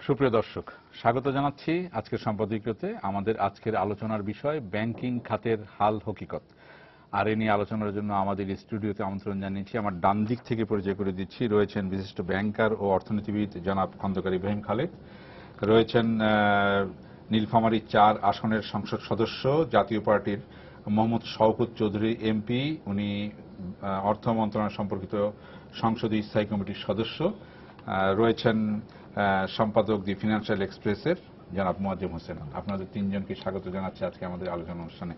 সুপ্রিয় দর্শক, স্বাগত জানাচ্ছি আজকের সম্পাদকীয়তে। আমাদের আজকের আলোচনার বিষয় ব্যাংকিং খাতের হাল হকিকত। আর এ নিয়ে আলোচনার জন্য আমাদের স্টুডিওতে আমন্ত্রণ জানিয়েছি। আমার ডান দিক থেকে পরিচয় করে দিচ্ছি, রয়েছেন বিশিষ্ট ব্যাংকার ও অর্থনীতিবিদ জনাব খন্দকার ইব্রাহিম খালেদ, রয়েছেন নীলফামারী ৪ আসনের সংসদ সদস্য জাতীয় পার্টির মোহাম্মদ শওকত চৌধুরী এমপি, উনি অর্থ মন্ত্রণালয় সম্পর্কিত সংসদীয় স্থায়ী কমিটির সদস্য, রয়েছেন সম্পাদক দি ফিনান্সিয়াল এক্সপ্রেসের জনাব মোয়াজ্জেম হোসেন। আপনাদের তিনজনকে স্বাগত জানাচ্ছি আজকে আমাদের আলোচনা অনুষ্ঠানে।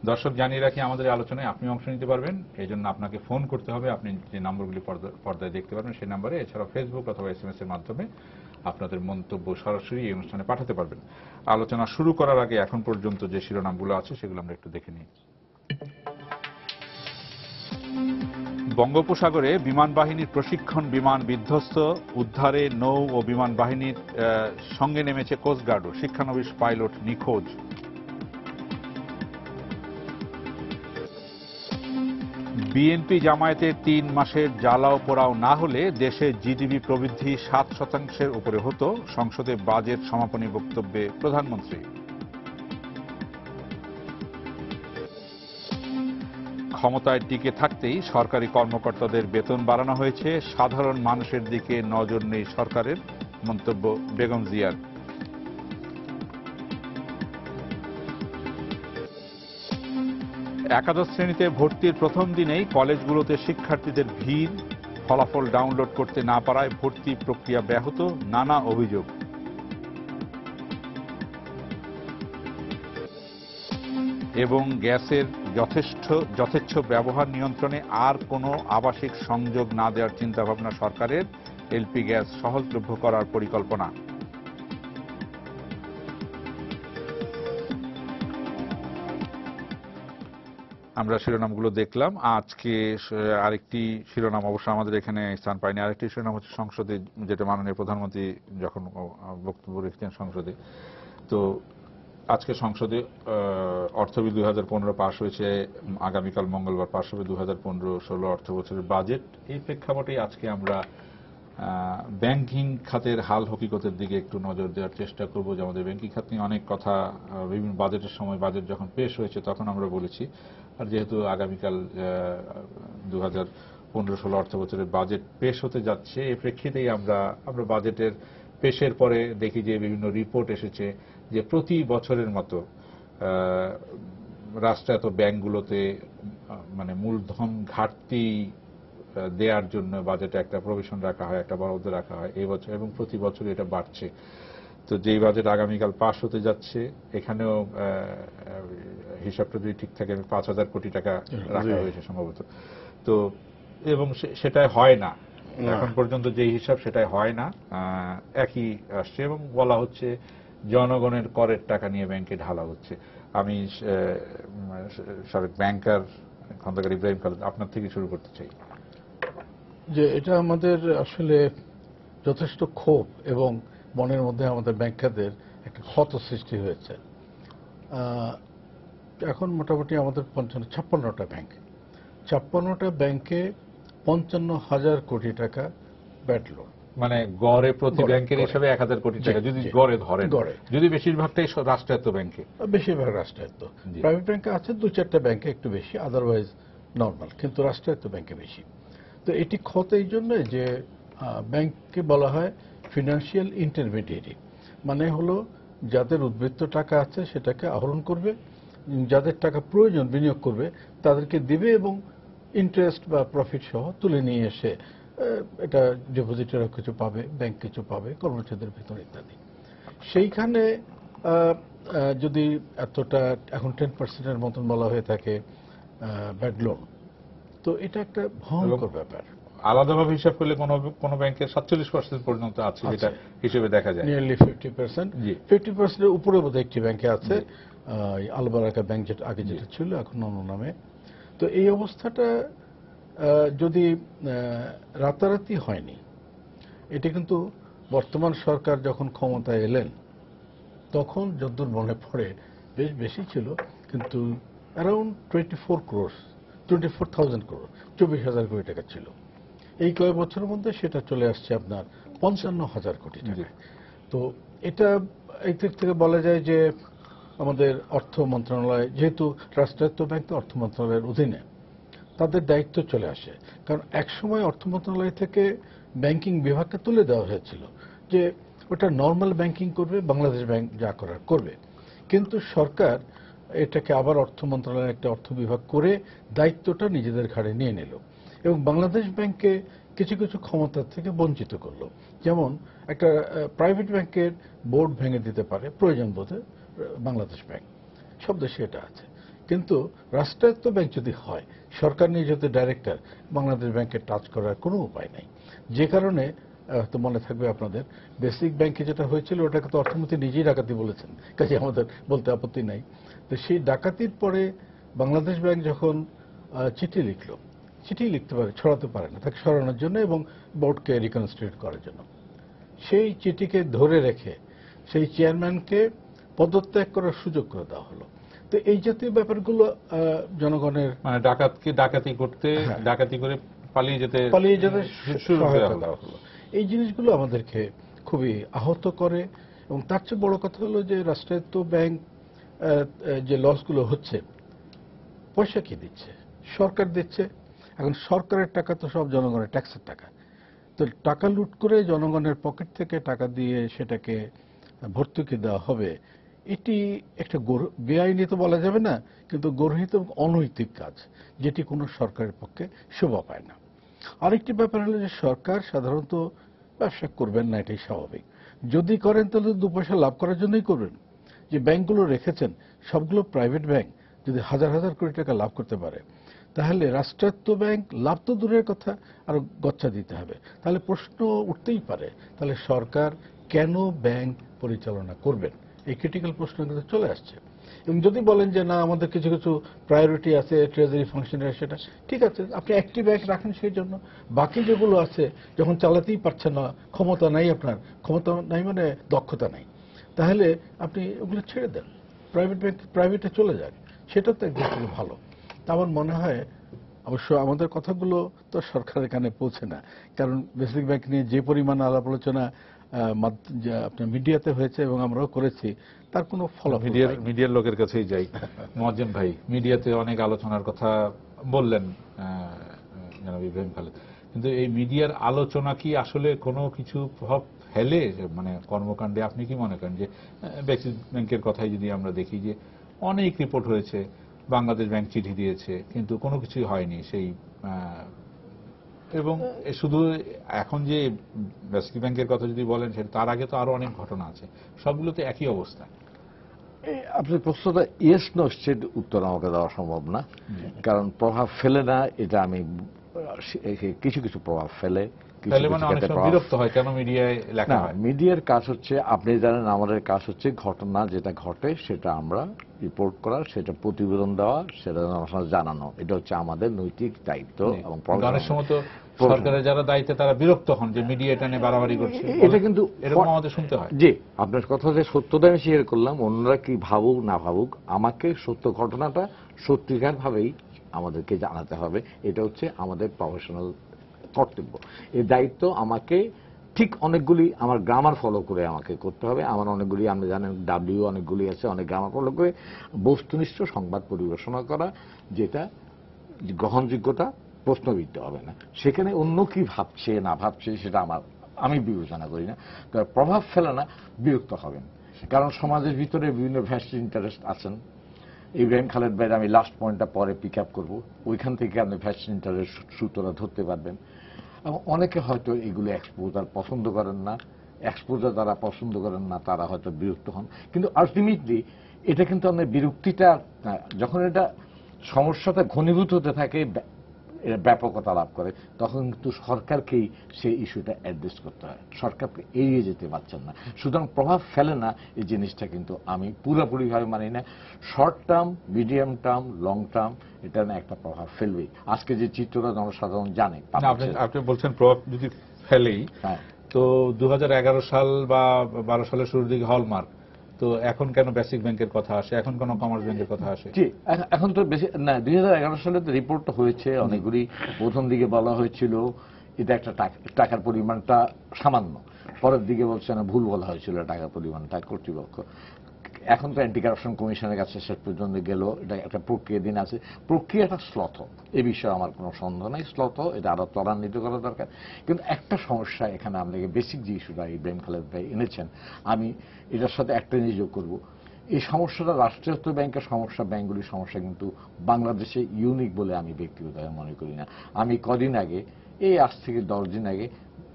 দর্শক, জানিয়ে রাখি আমাদের আলোচনায় আপনি অংশ নিতে পারবেন, এই জন্য আপনাকে ফোন করতে হবে। আপনি যে নম্বরগুলি পর্দায় দেখতে পারবেন সেই নম্বরে, এছাড়াও ফেসবুক অথবা SMS এর মাধ্যমে আপনাদের মন্তব্য সরাসরি এই অনুষ্ঠানে পাঠাতে পারবেন। আলোচনা শুরু করার আগে এখন পর্যন্ত যে শিরোনামগুলো আছে সেগুলো আমরা একটু দেখে নিই। বঙ্গোপসাগরে বিমান বাহিনীর প্রশিক্ষণ বিমান বিধ্বস্ত, উদ্ধারে নৌ ও বিমান বাহিনীর সঙ্গে নেমেছে কোস্টগার্ডও, শিক্ষানবিশ পাইলট নিখোঁজ। বিএনপি জামায়াতের ৩ মাসের জ্বালাও পোড়াও না হলে দেশে জিডিপি প্রবৃদ্ধি ৭% উপরে হতো, সংসদে বাজেট সমাপনী বক্তব্যে প্রধানমন্ত্রী। ক্ষমতায় টিকে থাকতেই সরকারি কর্মকর্তাদের বেতন বাড়ানো হয়েছে, সাধারণ মানুষের দিকে নজর নেই সরকারের, মন্তব্য বেগম জিয়ার। একাদশ শ্রেণীতে ভর্তির প্রথম দিনেই কলেজগুলোতে শিক্ষার্থীদের ভিড়, ফলাফল ডাউনলোড করতে না পারায় ভর্তি প্রক্রিয়া ব্যাহত, নানা অভিযোগ। এবং গ্যাসের যথেচ্ছ ব্যবহার নিয়ন্ত্রণে আর কোনো আবাসিক সংযোগ না দেওয়ার চিন্তাভাবনা সরকারের, এলপি গ্যাস সহজলভ্য করার পরিকল্পনা। আমরা শিরোনামগুলো দেখলাম। আজকে আরেকটি শিরোনাম অবশ্য আমাদের এখানে স্থান পায়নি। আরেকটি শিরোনাম হচ্ছে সংসদে, যেটা মাননীয় প্রধানমন্ত্রী যখন বক্তব্য রেখেছেন সংসদে। তো আজকে সংসদে অর্থ বিল 2015 পাশ হয়েছে, আগামীকাল মঙ্গলবার পাশ হবে 2015-16 অর্থ বছরের বাজেট। এই প্রেক্ষাপটে আজকে আমরা ব্যাংকিং খাতের হাল হকিকতের দিকে একটু নজর দেওয়ার চেষ্টা করব। যে আমাদের ব্যাংকিং খাত নিয়ে অনেক কথা বিভিন্ন বাজেটের সময়, বাজেট যখন পেশ হয়েছে তখন আমরা বলেছি। আর যেহেতু আগামীকাল 2015-16 অর্থ বছরের বাজেট পেশ হতে যাচ্ছে, এই প্রেক্ষিতেই আমরা বাজেটের পেশের পরে দেখি যে বিভিন্ন রিপোর্ট এসেছে যে প্রতি বছরের মতো রাষ্ট্রায়ত্ত ব্যাংকগুলোতে মানে মূলধন ঘাটতি দেওয়ার জন্য বাজেটে একটা প্রভিশন রাখা হয়, একটা বরাদ্দ রাখা হয় এই বছর, এবং প্রতি বছর এটা বাড়ছে। তো যেই বাজেট আগামীকাল পাশ হতে যাচ্ছে, এখানেও হিসাবটা যদি ঠিক থাকে 5,000 কোটি টাকা রাখা হয়েছে সম্ভবত। তো এবং সেটাই হয় না, এখন পর্যন্ত যে হিসাব সেটাই হয় না, একই আসছে। এবং বলা হচ্ছে জনগণের করের টাকা নিয়ে ব্যাংকে ঢালা হচ্ছে। আমি সাবেক ব্যাংকার খন্দকার ইব্রাহিম খালেদ, আপনার থেকে শুরু করতে চাই। যে এটা আমাদের আসলে যথেষ্ট ক্ষোভ এবং মনের মধ্যে আমাদের ব্যাংকারদের একটা ক্ষত সৃষ্টি হয়েছে। এখন মোটামুটি আমাদের 56টা ব্যাংক, 56টা ব্যাংকে 55,000 কোটি টাকা ব্যাড লোন। মানে গড়ে প্রতি ব্যাংকের হিসাবে 1,000 কোটি টাকা যদি গড়ে ধরেন, যদি বেশিরভাগটাই রাষ্ট্রায়ত্ত ব্যাংকে, বেশিরভাগ রাষ্ট্রায়ত্ত। প্রাইভেট ব্যাংকে আছে 2-4টা ব্যাংকে একটু বেশি, আদারওয়াইজ নর্মাল, কিন্তু রাষ্ট্রায়ত্ত ব্যাংকে বেশি। তো এটি ক্ষত এই জন্য যে ব্যাংককে বলা হয় ফিনান্সিয়াল ইন্টারমিডিয়েরি, মানে হলো যাদের উদ্বৃত্ত টাকা আছে সেটাকে আহরণ করবে, যাদের টাকা প্রয়োজন বিনিয়োগ করবে তাদেরকে দিবে, এবং ইন্টারেস্ট বা প্রফিট সহ তুলে নিয়ে এসে এটা ডিপোজিটাররা কিছু পাবে, ব্যাংক কিছু পাবে, কর্মচারীদের বেতন ইত্যাদি। সেইখানে যদি এতটা এখন 10%-এর মতন বলা হয়ে থাকে ব্যাড লোন, তো এটা একটা ভয়ঙ্কর ব্যাপার। আলাদাভাবে হিসাব করলে কোন ব্যাংকের 47% পর্যন্ত আছে, যেটা হিসেবে দেখা যায় নিয়ারলি 50%। 50%-এর উপরে বোধহয় একটি ব্যাংকে আছে, আলবারাকা ব্যাংক, যেটা আগে যেটা ছিল এখন অন্য নামে। তো এই অবস্থাটা যদি রাতারাতি হয়নি, এটা কিন্তু বর্তমান সরকার যখন ক্ষমতায় এলেন তখন যদ্দূর মনে পড়ে বেশ বেশি ছিল, কিন্তু অ্যারাউন্ড 24,000 crore, 24,000 কোটি টাকা ছিল। এই কয়েক বছরের মধ্যে সেটা চলে আসছে আপনার 55,000 কোটি টাকা। তো এটা এই দিক থেকে বলা যায় যে আমাদের অর্থ মন্ত্রণালয়, যেহেতু রাষ্ট্রায়ত্ত ব্যাংক তো অর্থ মন্ত্রণালয়ের অধীনে, তাদের দায়িত্ব চলে আসে। কারণ একসময় অর্থ মন্ত্রণালয় থেকে ব্যাংকিং বিভাগকে তুলে দেওয়া হয়েছিল যে ওটা নর্মাল ব্যাংকিং করবে, বাংলাদেশ ব্যাংক যা করার করবে। কিন্তু সরকার এটাকে আবার অর্থ মন্ত্রণালয়ের একটা অর্থ বিভাগ করে দায়িত্বটা নিজেদের ঘাড়ে নিয়ে নিল এবং বাংলাদেশ ব্যাংককে কিছু কিছু ক্ষমতা থেকে বঞ্চিত করলো। যেমন একটা প্রাইভেট ব্যাংকের বোর্ড ভেঙে দিতে পারে প্রয়োজন বোধে বাংলাদেশ ব্যাংক, সব দেশে এটা আছে। কিন্তু রাষ্ট্রায়ত্ত ব্যাংক যদি হয়, সরকার নিয়ে যদি ডাইরেক্টর, বাংলাদেশ ব্যাংকে টাচ করার কোনো উপায় নাই। যে কারণে তো মনে থাকবে আপনাদের, বেসিক ব্যাংকে যেটা হয়েছিল ওটাকে তো অর্থমন্ত্রী নিজেই ডাকাতি বলেছেন, কাজে আমাদের বলতে আপত্তি নাই। তো সেই ডাকাতির পরে বাংলাদেশ ব্যাংক যখন চিঠি লিখলো, চিঠি লিখতে পারে, ছড়াতে পারে না, তাকে সরানোর জন্য এবং বোর্ডকে রিকনস্টিটিউট করার জন্য, সেই চিঠিকে ধরে রেখে সেই চেয়ারম্যানকে পদত্যাগ করার সুযোগ করে দেওয়া হলো। তো এই জাতীয় ব্যাপারগুলো জনগণের মানে ডাকাতকে ডাকাতি করতে, ডাকাতি করে পালিয়ে যেতে সহায়তা দেওয়া হলো। এই জিনিসগুলো আমাদেরকে খুবই আহত করে। এবং তার চেয়ে বড় কথা হলো যে রাষ্ট্রায়ত্ত ব্যাংক যে লসগুলো হচ্ছে, পয়সা কি দিচ্ছে? সরকার দিচ্ছে। এখন সরকারের টাকা তো সব জনগণের ট্যাক্সের টাকা। তো টাকা লুট করে জনগণের পকেট থেকে টাকা দিয়ে সেটাকে ভর্তুকি দেওয়া হবে, এটি একটা বেআইনি তো বলা যাবে না, কিন্তু গর্হিত এবং অনৈতিক কাজ, যেটি কোনো সরকারের পক্ষে শোভা পায় না। আরেকটি ব্যাপার হলো যে সরকার সাধারণত ব্যবসা করবেন না, এটাই স্বাভাবিক। যদি করেন তাহলে 2 পয়সা লাভ করার জন্যই করবেন। যে ব্যাংকগুলো রেখেছেন সবগুলো প্রাইভেট ব্যাংক, যদি হাজার হাজার কোটি টাকা লাভ করতে পারে, তাহলে রাষ্ট্রায়ত্ত ব্যাংক লাভ তো দূরের কথা, আরো গচ্চা দিতে হবে। তাহলে প্রশ্ন উঠতেই পারে, তাহলে সরকার কেন ব্যাংক পরিচালনা করবেন? এই ক্রিটিক্যাল প্রশ্ন কিন্তু চলে আসছে। এবং যদি বলেন যে না, আমাদের কিছু কিছু প্রায়োরিটি আছে, ট্রেজারি ফাংশনের, সেটা ঠিক আছে, আপনি একটি ব্যাংক রাখেন সেই জন্য। বাকি যেগুলো আছে যখন চালাতেই পারছেন না, ক্ষমতা নাই, আপনার ক্ষমতা নাই মানে দক্ষতা নাই, তাহলে আপনি ওগুলো ছেড়ে দেন, প্রাইভেট ব্যাংক প্রাইভেটে চলে যান, সেটা তো একদিক থেকে ভালো। তা আমার মনে হয়, অবশ্য আমাদের কথাগুলো তো সরকারের কানে পৌঁছে না, কারণ বেসিক ব্যাংক নিয়ে যে পরিমাণ আলাপ আলোচনা আপনার মিডিয়াতে হয়েছে এবং আমরাও করেছি, তার কোনো ফলাফল মিডিয়ার লোকের কাছেই যাই। মজ্জেম ভাই, মিডিয়াতে অনেক আলোচনার কথা বললেন জনাব ইব্রাহিম খালেদ, কিন্তু এই মিডিয়ার আলোচনা কি আসলে কোনো কিছু প্রভাব ফেলে মানে কর্মকাণ্ডে? আপনি কি মনে করেন যে বেসিক ব্যাংকের কথাই যদি আমরা দেখি, যে অনেক রিপোর্ট হয়েছে, বাংলাদেশ ব্যাংক চিঠি দিয়েছে কিন্তু কোনো কিছুই হয়নি, সেই এবং শুধু এখন যে বেসিক ব্যাংকের কথা যদি বলেন, সেটা তার আগে তো আরো অনেক ঘটনা আছে, সবগুলোতে একই অবস্থা। আপনার প্রশ্নটা ইয়েস নো স্টেট উত্তর আমাকে দেওয়া সম্ভব না, কারণ প্রভাব ফেলে না এটা আমি, কিছু কিছু প্রভাব ফেলে, মানে অনেক সময় বিরক্ত হয় কেন মিডিয়ায় লেখা হয়। মিডিয়ার কাজ হচ্ছে, আপনি জানেন আমাদের কাজ হচ্ছে ঘটনা যেটা ঘটে সেটা আমরা রিপোর্ট করা, সেটা প্রতিবেদন দেওয়া, সেটা জানানো, এটা হচ্ছে আমাদের নৈতিক দায়িত্ব। এবং অনেক সময় তো সরকারের যারা দায়িত্বে তারা বিরক্ত হন যে মিডিয়া এটা নিয়ে বাড়াবাড়ি করছে, এটা কিন্তু এরকম আমাদের শুনতে হয়। জি, আপনার কথা যে সত্যতা আমি শেয়ার করলাম, অন্যরা কি ভাবুক না ভাবুক, আমাকে সত্য ঘটনাটা সত্যিকার ভাবেই আমাদেরকে জানাতে হবে। এটা হচ্ছে আমাদের প্রফেশনাল কর্তব্য। এই দায়িত্ব আমাকে ঠিক অনেকগুলি আমার গ্রামার ফলো করে আমাকে করতে হবে। আমার অনেকগুলি, আপনি জানেন ডাব্লিউ অনেকগুলি আছে, অনেক গ্রামার ফলো করে বস্তুনিষ্ঠ সংবাদ পরিবেশনা করা, যেটা গ্রহণযোগ্যতা প্রশ্নবিদ্ধ হবে না। সেখানে অন্য কি ভাবছে না ভাবছে সেটা আমি বিবেচনা করি না। তবে প্রভাব ফেলে না, বিরক্ত হবেন, কারণ সমাজের ভিতরে বিভিন্ন ভ্যাস্ট ইন্টারেস্ট আছেন। ইব্রাহিম খালেদ ভাইয়ের আমি লাস্ট পয়েন্টটা পরে পিক আপ করবো, ওইখান থেকে আপনি ভ্যাস্ট ইন্টারেস্ট সূত্রটা ধরতে পারবেন। এবং অনেকে হয়তো এগুলো এক্সপোজার পছন্দ করেন না, এক্সপোজার যারা পছন্দ করেন না তারা হয়তো বিরক্ত হন। কিন্তু আলটিমেটলি এটা কিন্তু আমাদের বিরক্তিটা, যখন এটা সমস্যাটা ঘনীভূত হতে থাকে, ব্যাপকতা লাভ করে, তখন কিন্তু সরকারকেই সেই ইস্যুটা অ্যাড্রেস করতে হয়, সরকারকে এড়িয়ে যেতে পারছেন না। সুতরাং প্রভাব ফেলে না এই জিনিসটা কিন্তু আমি পুরোপুরিভাবে মানি না। Short term, medium term, long term এটা না একটা প্রভাব ফেলবেই। আজকে যে চিত্রটা জনসাধারণ জানে, আপনি বলছেন প্রভাব যদি ফেলেই, তো 2011 সাল বা 12 সালের শুরুর দিকে হলমার্ক, তো এখন কেন বেসিক ব্যাংকের কথা আসে, এখন কেন কমার্স ব্যাংকের কথা আসে? জি, এখন তো বেশি না, 2011 সালে তো রিপোর্টটা হয়েছে অনেকগুলি। প্রথম দিকে বলা হয়েছিল এটা একটা টাকার পরিমাণটা সামান্য, পরের দিকে বলছে না ভুল বলা হয়েছিল টাকার পরিমাণটা কর্তৃপক্ষ। এখন তো অ্যান্টি কারাপশন কমিশনের কাছে শেষ পর্যন্ত গেল, এটা একটা প্রক্রিয়াধীন আছে, প্রক্রিয়াটা শ্লথ, এ বিষয়ে আমার কোনো সন্দেহ নেই, শ্লথ, এটা আরো ত্বরান্বিত করা দরকার। কিন্তু একটা সমস্যা এখানে আপনাকে বেসিক যে ইস্যুটা ইব্রাহিম খালেদ ভাই এনেছেন, আমি এটার সাথে একটা জিনিস যোগ করবো। এই সমস্যাটা রাষ্ট্রায়ত্ত ব্যাংকের সমস্যা, ব্যাংকগুলির সমস্যা কিন্তু বাংলাদেশে ইউনিক বলে আমি ব্যক্তিগতভাবে মনে করি না। আমি কদিন আগে, এই আজ থেকে 10 দিন আগে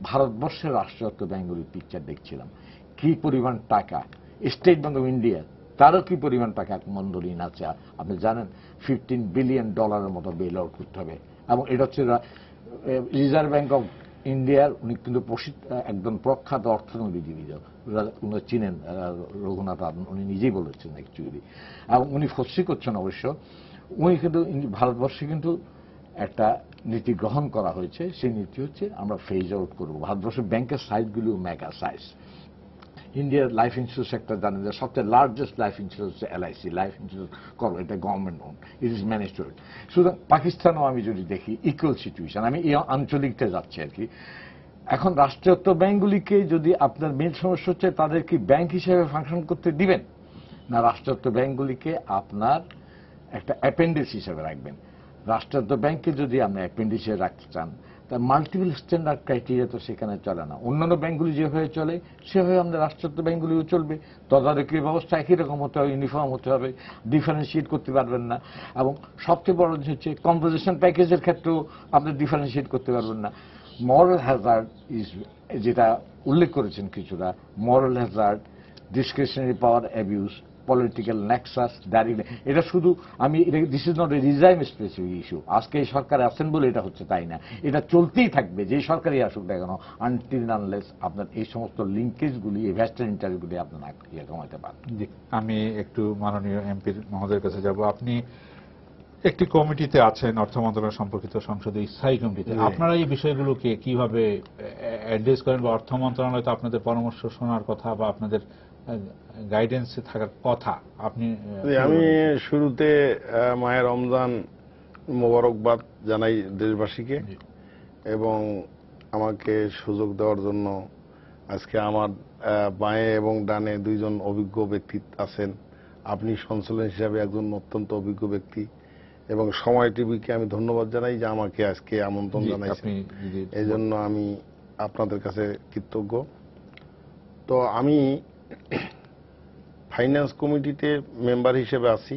ভারতবর্ষের রাষ্ট্রায়ত্ত ব্যাংকগুলির পিকচার দেখছিলাম, কি পরিমাণ টাকা স্টেট ব্যাংক অফ ইন্ডিয়া, তারও কি পরিমাণ টাকা মন্দ ঋণ আছে আপনি জানেন। $15 বিলিয়ন মতো বেল আউট করতে হবে। এবং এটা হচ্ছে রিজার্ভ ব্যাংক অফ ইন্ডিয়ার, উনি কিন্তু একজন প্রখ্যাত অর্থনীতিজীবী, উনি চিনেন রঘুনাথ, উনি নিজেই বলেছেন অ্যাকচুয়ালি, এবং উনি ফসি করছেন অবশ্য। উনি কিন্তু ভারতবর্ষে কিন্তু একটা নীতি গ্রহণ করা হয়েছে, সেই নীতি হচ্ছে আমরা ফেজ আউট করবো। ভারতবর্ষের ব্যাংকের সাইজগুলো মেগা সাইজ। ইন্ডিয়ার লাইফ ইন্স্যুরেন্স সেক্টর জানেন যে সবচেয়ে largest life insurance LIC life insurance করো, এটা government own, it is manage to it. সুতরাং পাকিস্তানও আমি যদি দেখি ইকুয়াল সিচুয়েশন, আমি এই আঞ্চলিকটা যাচ্ছি আর কি। এখন রাষ্ট্রায়ত্ত ব্যাংকগুলিকে যদি আপনার মেন সমস্যা হচ্ছে তাদের কি ব্যাংক হিসেবে ফাংশন করতে দিবেন, না রাষ্ট্রায়ত্ত ব্যাংকগুলিকে আপনার একটা অ্যাপেন্ডিক্স হিসেবে রাখবেন। রাষ্ট্রায়ত্ত ব্যাংককে যদি আপনি অ্যাপেন্ডিক্স হিসেবে রাখতে চান, তার মাল্টিপল স্ট্যান্ডার্ড ক্রাইটেরিয়া তো সেখানে চলে না। অন্যান্য ব্যাংকগুলি যেভাবে চলে সেভাবে আমাদের রাষ্ট্রায়ত্ত ব্যাংকগুলিও চলবে। তদারকি ব্যবস্থা একই রকম হতে হবে, ইউনিফর্ম হতে হবে, ডিফারেন্সিয়েট করতে পারবেন না। এবং সবচেয়ে বড় জিনিস হচ্ছে কম্পোজিশন প্যাকেজের ক্ষেত্রেও আপনি ডিফারেন্সিয়েট করতে পারবেন না। মরাল হ্যাজার্ড ইজ, যেটা উল্লেখ করেছেন কিছুটা, মরাল হ্যাজার্ড, ডিসক্রিশনারি পাওয়ার অ্যাবিউজ, পলিটিক্যাল নেক্সাস, এটা শুধু আমি, this is not a রিজাইম specific issue. আজকে এই সরকার আছেন বলে এটা হচ্ছে তাই না, এটা চলতেই থাকবে, যে সরকারই আসুক না কেন, আনটিল আনলেস আপনার এই সমস্ত লিঙ্কেজগুলি, এই ভ্যাস্টার ইন্টারগুলি আপনার কমাতে পারেন। জি, আমি একটু মাননীয় এমপি মহোদয়ের কাছে যাব। আপনি একটি কমিটিতে আছেন, অর্থ মন্ত্রণালয় সম্পর্কিত সংসদীয় স্থায়ী কমিটিতে। আপনারা এই বিষয়গুলোকে কিভাবে অ্যাড্রেস করেন, বা অর্থ মন্ত্রণালয় তো আপনাদের পরামর্শ শোনার কথা বা আপনাদের গাইডেন্সে থাকার কথা, আপনি? আমি শুরুতে মায়ের রমজান মোবারকবাদ জানাই দেশবাসীকে, এবং আমাকে সুযোগ দেওয়ার জন্য। আজকে আমার বাঁয়ে এবং ডানে দুইজন অভিজ্ঞ ব্যক্তি আছেন। আপনি সঞ্চালন হিসাবে একজন অত্যন্ত অভিজ্ঞ ব্যক্তি, এবং সময় টিভিকে আমি ধন্যবাদ জানাই যে আমাকে আজকে আমন্ত্রণ জানাইছেন, এই জন্য আমি আপনাদের কাছে কৃতজ্ঞ। তো আমি ফাইন্যান্স কমিটিতে মেম্বার হিসেবে আছি।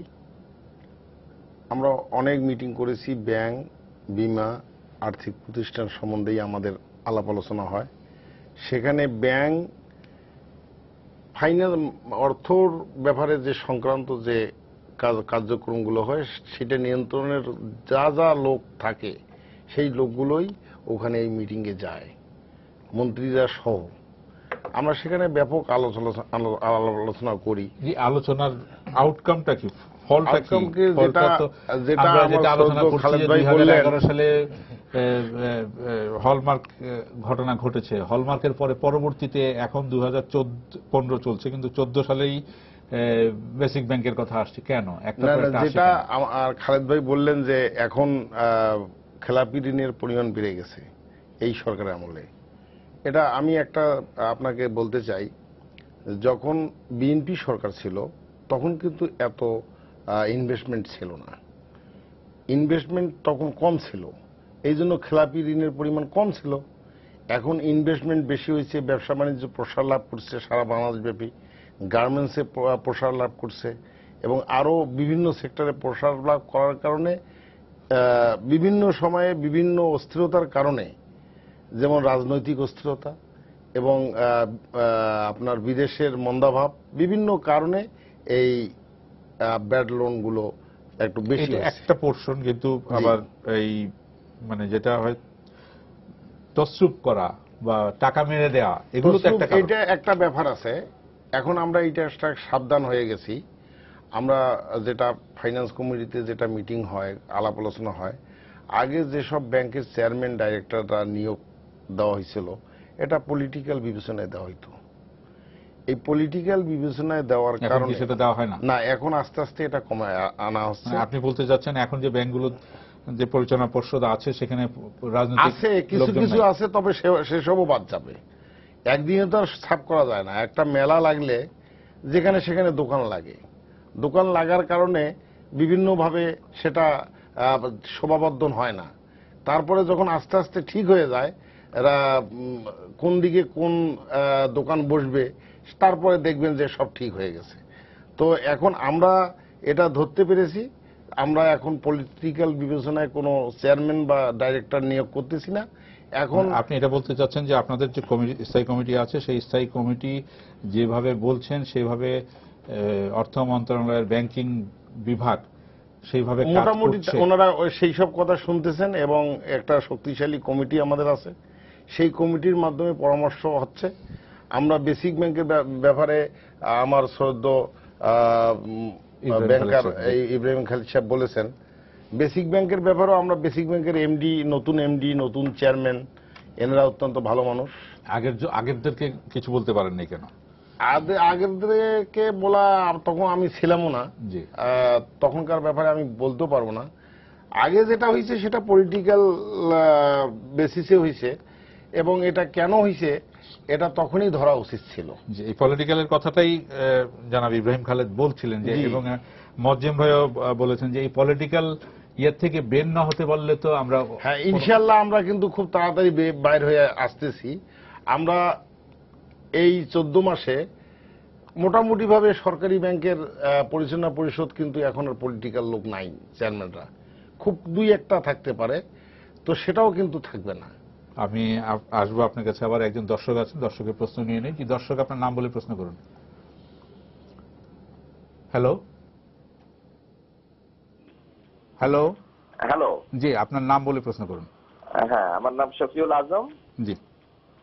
আমরা অনেক মিটিং করেছি, ব্যাংক, বিমা, আর্থিক প্রতিষ্ঠান সম্বন্ধেই আমাদের আলাপ আলোচনা হয়। সেখানে ব্যাংক, ফাইন্যান্স, অর্থর ব্যাপারে যে সংক্রান্ত যে কার্যক্রমগুলো হয় সেটা নিয়ন্ত্রণের যা যা লোক থাকে সেই লোকগুলোই ওখানে এই মিটিংয়ে যায়, মন্ত্রীরা সহ। আমরা সেখানে ব্যাপক আলোচনা করি। আলোচনার আউটকামটা কি, ফলটা কি? যেটা আলোচনা করছি, 2011 সালে হলমার্ক ঘটনা ঘটেছে, হলমার্কের পরে পরবর্তীতে এখন 2015 চলছে, কিন্তু 14 সালেই বেসিক ব্যাংকের কথা আসছে কেন? যেটা খালেদ ভাই বললেন যে এখন খেলাপি ঋণের পরিমাণ বেড়ে গেছে এই সরকারের আমলে, এটা আমি একটা আপনাকে বলতে চাই। যখন বিএনপি সরকার ছিল তখন কিন্তু এত ইনভেস্টমেন্ট ছিল না, ইনভেস্টমেন্ট তখন কম ছিল, এই জন্য খেলাপি ঋণের পরিমাণ কম ছিল। এখন ইনভেস্টমেন্ট বেশি হয়েছে, ব্যবসা বাণিজ্য প্রসার লাভ করছে সারা বাংলাদেশব্যাপী, গার্মেন্টসে প্রসার লাভ করছে, এবং আরও বিভিন্ন সেক্টরে প্রসার লাভ করার কারণে বিভিন্ন সময়ে বিভিন্ন অস্থিরতার কারণে, যেমন রাজনৈতিক অস্থিরতা এবং আপনার বিদেশের মন্দাভাব, বিভিন্ন কারণে এই ব্যাড লোনগুলো একটু বেশি একটা পোর্শন। কিন্তু আবার এই মানে যেটা হয় তসরুপ করা বা টাকা মেরে দেওয়া, এগুলো তো এটা একটা ব্যাপার আছে। এখন আমরা এটা সাবধান হয়ে গেছি। আমরা যেটা ফাইন্যান্স কমিটিতে যেটা মিটিং হয়, আলাপ আলোচনা হয়, আগে যেসব ব্যাংকের চেয়ারম্যান ডাইরেক্টররা নিয়োগ দেওয়া হয়েছিল এটা পলিটিক্যাল বিবেচনায় দেওয়া হইতো। এই পলিটিক্যাল বিবেচনায় দেওয়ার কারণে সেটা দেওয়া হয় না। এখন আস্তে আস্তে এটা কমায় আনা হচ্ছে। আপনি বলতে যাচ্ছেন এখন যে ব্যাংকগুলো যে পরিচালনা পর্ষদ আছে সেখানে রাজনৈতিক আছে, কিছু কিছু আছে, তবে সেসবও বাদ যাবে। একদিনে তো আর সাফ করা যায় না। একটা মেলা লাগলে যেখানে সেখানে দোকান লাগে, দোকান লাগার কারণে বিভিন্নভাবে সেটা শোভাবর্ধন হয় না। তারপরে যখন আস্তে আস্তে ঠিক হয়ে যায়, এরা কোন দিকে কোন দোকান বসবে, তারপরে দেখবেন যে সব ঠিক হয়ে গেছে। তো এখন আমরা এটা ধরতে পেরেছি, আমরা এখন পলিটিক্যাল বিবেচনায় কোনো চেয়ারম্যান বা ডাইরেক্টর নিয়োগ করতেছি না। এখন আপনি এটা বলতে চাচ্ছেন যে আপনাদের যে স্থায়ী কমিটি আছে, সেই স্থায়ী কমিটি যেভাবে বলছেন সেভাবে অর্থ মন্ত্রণালয়ের ব্যাংকিং বিভাগ সেইভাবে কাজ মোটামুটি করছে? ওনারা সেই সব কথা শুনতেছেন এবং একটা শক্তিশালী কমিটি আমাদের আছে, সেই কমিটির মাধ্যমে পরামর্শ হচ্ছে। আমরা বেসিক ব্যাংকের ব্যাপারে আমার শ্রদ্ধ ব্যাংকার ইব্রাহিম খালিদ সাহেব বলেছেন, বেসিক ব্যাংকের ব্যাপারেও আমরা বেসিক ব্যাংকের এমডি, নতুন চেয়ারম্যান, এনারা অত্যন্ত ভালো মানুষ। আগেরদেরকে কিছু বলতে পারেননি কেন? আগেরদেরকে বলা, তখন আমি ছিলামও না, জি, তখনকার ব্যাপারে আমি বলতে পারবো না। আগে যেটা হয়েছে সেটা পলিটিক্যাল বেসিসে হয়েছে, এবং এটা কেন হয়েছে এটা তখনই ধরা উচিত ছিল। যে এই পলিটিক্যালের কথাটাই জনাব ইব্রাহিম খালেদ বলছিলেন যে, এবং মজ্জেম ভাইও বলেছেন যে এই পলিটিক্যাল ইয়ের থেকে বের না হতে পারলে তো আমরা, হ্যাঁ ইনশাল্লাহ আমরা কিন্তু খুব তাড়াতাড়ি বাইর হয়ে আসতেছি। আমরা এই 14 মাসে মোটামুটি ভাবে সরকারি ব্যাংকের পরিচালনা পরিষদ কিন্তু এখন আর পলিটিক্যাল লোক নাই, চেয়ারম্যানরা খুব 2-1টা থাকতে পারে, তো সেটাও কিন্তু থাকবে না। আমি আসবো আপনার কাছে। আবার একজন দর্শক আছেন, দর্শকের প্রশ্ন নিয়ে নেই। কি দর্শক, আপনার নাম বলে প্রশ্ন করুন। হ্যালো হ্যালো হ্যালো, জি, আপনার নাম বলে প্রশ্ন করুন। হ্যাঁ আমার নাম শফিউল আজম। জি,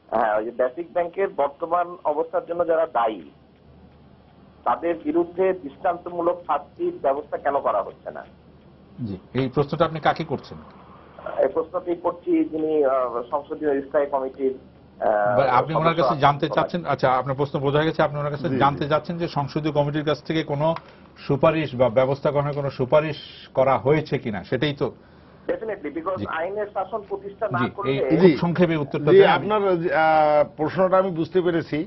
হ্যাঁ, ওই যে বেসিক ব্যাংকের বর্তমান অবস্থার জন্য যারা দায়ী তাদের বিরুদ্ধে দৃষ্টান্তমূলক শাস্তির ব্যবস্থা কেন করা হচ্ছে না? জি, এই প্রশ্নটা আপনি কাকে করছেন? এই প্রশ্নটি করছি যিনি সংসদীয় স্থায়ী কমিটির। আপনি ওনার কাছে জানতে চাচ্ছেন, আচ্ছা আপনার প্রশ্ন বোঝা গেছে, আপনি ওনার কাছে জানতে চাচ্ছেন যে সংসদীয় কমিটির কাছ থেকে কোনো সুপারিশ বা ব্যবস্থা গ্রহণের কোনো সুপারিশ করা হয়েছে কিনা, সেটাই তো। ডেফিনেটলি, বিকজ আইনের শাসন প্রতিষ্ঠা না করলে। খুব সংক্ষেপে উত্তরটা দেন। আপনার প্রশ্নটা আমি বুঝতে পেরেছি।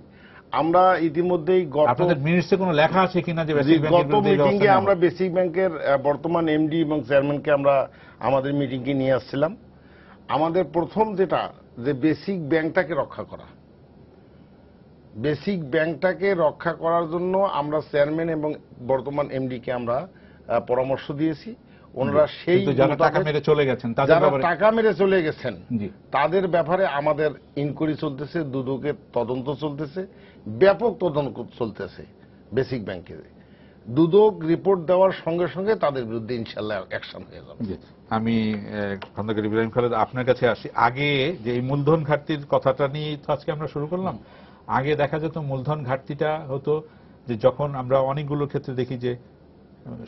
আমরা ইতিমধ্যেই আপনাদের মিনিটসে কোনো লেখা আছে কিনা যে গত মিটিংয়ে আমরা বেসিক ব্যাংকের বর্তমান এমডি এবং চেয়ারম্যানকে আমরা আমাদের মিটিংকে নিয়ে আসছিলাম। আমাদের প্রথম যেটা, যে বেসিক ব্যাংকটাকে রক্ষা করা, বেসিক ব্যাংকটাকে রক্ষা করার জন্য আমরা চেয়ারম্যান এবং বর্তমান এমডিকে আমরা পরামর্শ দিয়েছি। ওনারা সেই যারা টাকা মেরে চলে গেছেন, তাদের ব্যাপারে আমাদের ইনকোয়ারি চলতেছে, দুদকের তদন্ত চলতেছে, ব্যাপক তদন্ত চলতেছে বেসিক ব্যাংকে। দুদক রিপোর্ট দেওয়ার সঙ্গে সঙ্গে তাদের বিরুদ্ধে ইনশাল্লাহ অ্যাকশন হয়ে যাবে। আমি খন্দকার ইব্রাহিম খালেদ আপনার কাছে আসি। আগে যে এই মূলধন ঘাটতির কথাটা নিয়ে তো আজকে আমরা শুরু করলাম। আগে দেখা যেত মূলধন ঘাটতিটা হতো যে যখন আমরা অনেকগুলো ক্ষেত্রে দেখি যে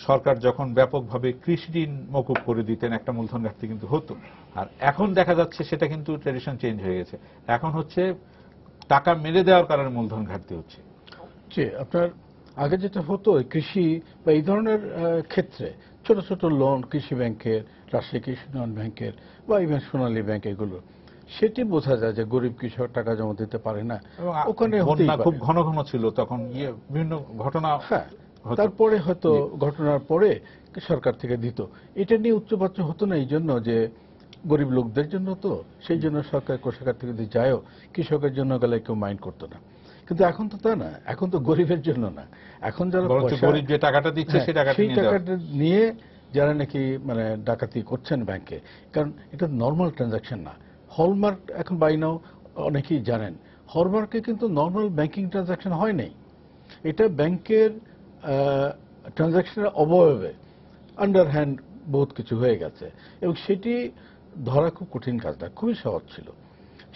সরকার যখন ব্যাপকভাবে কৃষি ঋণ মকুব করে দিতেন, একটা মূলধন ঘাটতি কিন্তু হতো। আর এখন দেখা যাচ্ছে সেটা কিন্তু ট্রেডিশন চেঞ্জ হয়ে গেছে, এখন হচ্ছে টাকা মেরে দেওয়ার কারণে মূলধন ঘাটতি হচ্ছে। আপনার আগে যেটা হতো কৃষি বা এই ধরনের ক্ষেত্রে ছোট ছোট লোন কৃষি ব্যাংকের, রাষ্ট্রীয় কৃষি উন্নয়ন ব্যাংকের বা ইভেন সোনালী ব্যাংক, এগুলো সেটি বোঝা যায় যে গরিব কৃষক টাকা জমা দিতে পারে না। ওখানে খুব ঘন ঘন ছিল তখন, বিভিন্ন ঘটনা। হ্যাঁ, তারপরে হয়তো ঘটনার পরে সরকার থেকে দিত। এটা নিয়ে উচ্চবাচ্য হতো না, এই জন্য যে গরিব লোকদের জন্য, তো সেই জন্য সরকার কোষাগার থেকে যদি যায়ও, কৃষকের জন্য গেলে কেউ মাইন্ড করতো না। কিন্তু এখন তো তা না, এখন তো গরিবের জন্য না, এখন যারা গরিব যে টাকাটা দিচ্ছে সেই টাকাটা নিয়ে যারা নাকি মানে ডাকাতি করছেন ব্যাংকে, কারণ এটা নর্মাল ট্রানজাকশন না। হলমার্ক এখন বাই নাও অনেকেই জানেন, হলমার্কে কিন্তু নর্মাল ব্যাংকিং ট্রানজাকশন হয় নাই। এটা ব্যাংকের ট্রানজাকশনের অবয়বে আন্ডারহ্যান্ড বহুত কিছু হয়ে গেছে, এবং সেটি ধরা খুব কঠিন কাজ না, খুবই সহজ ছিল।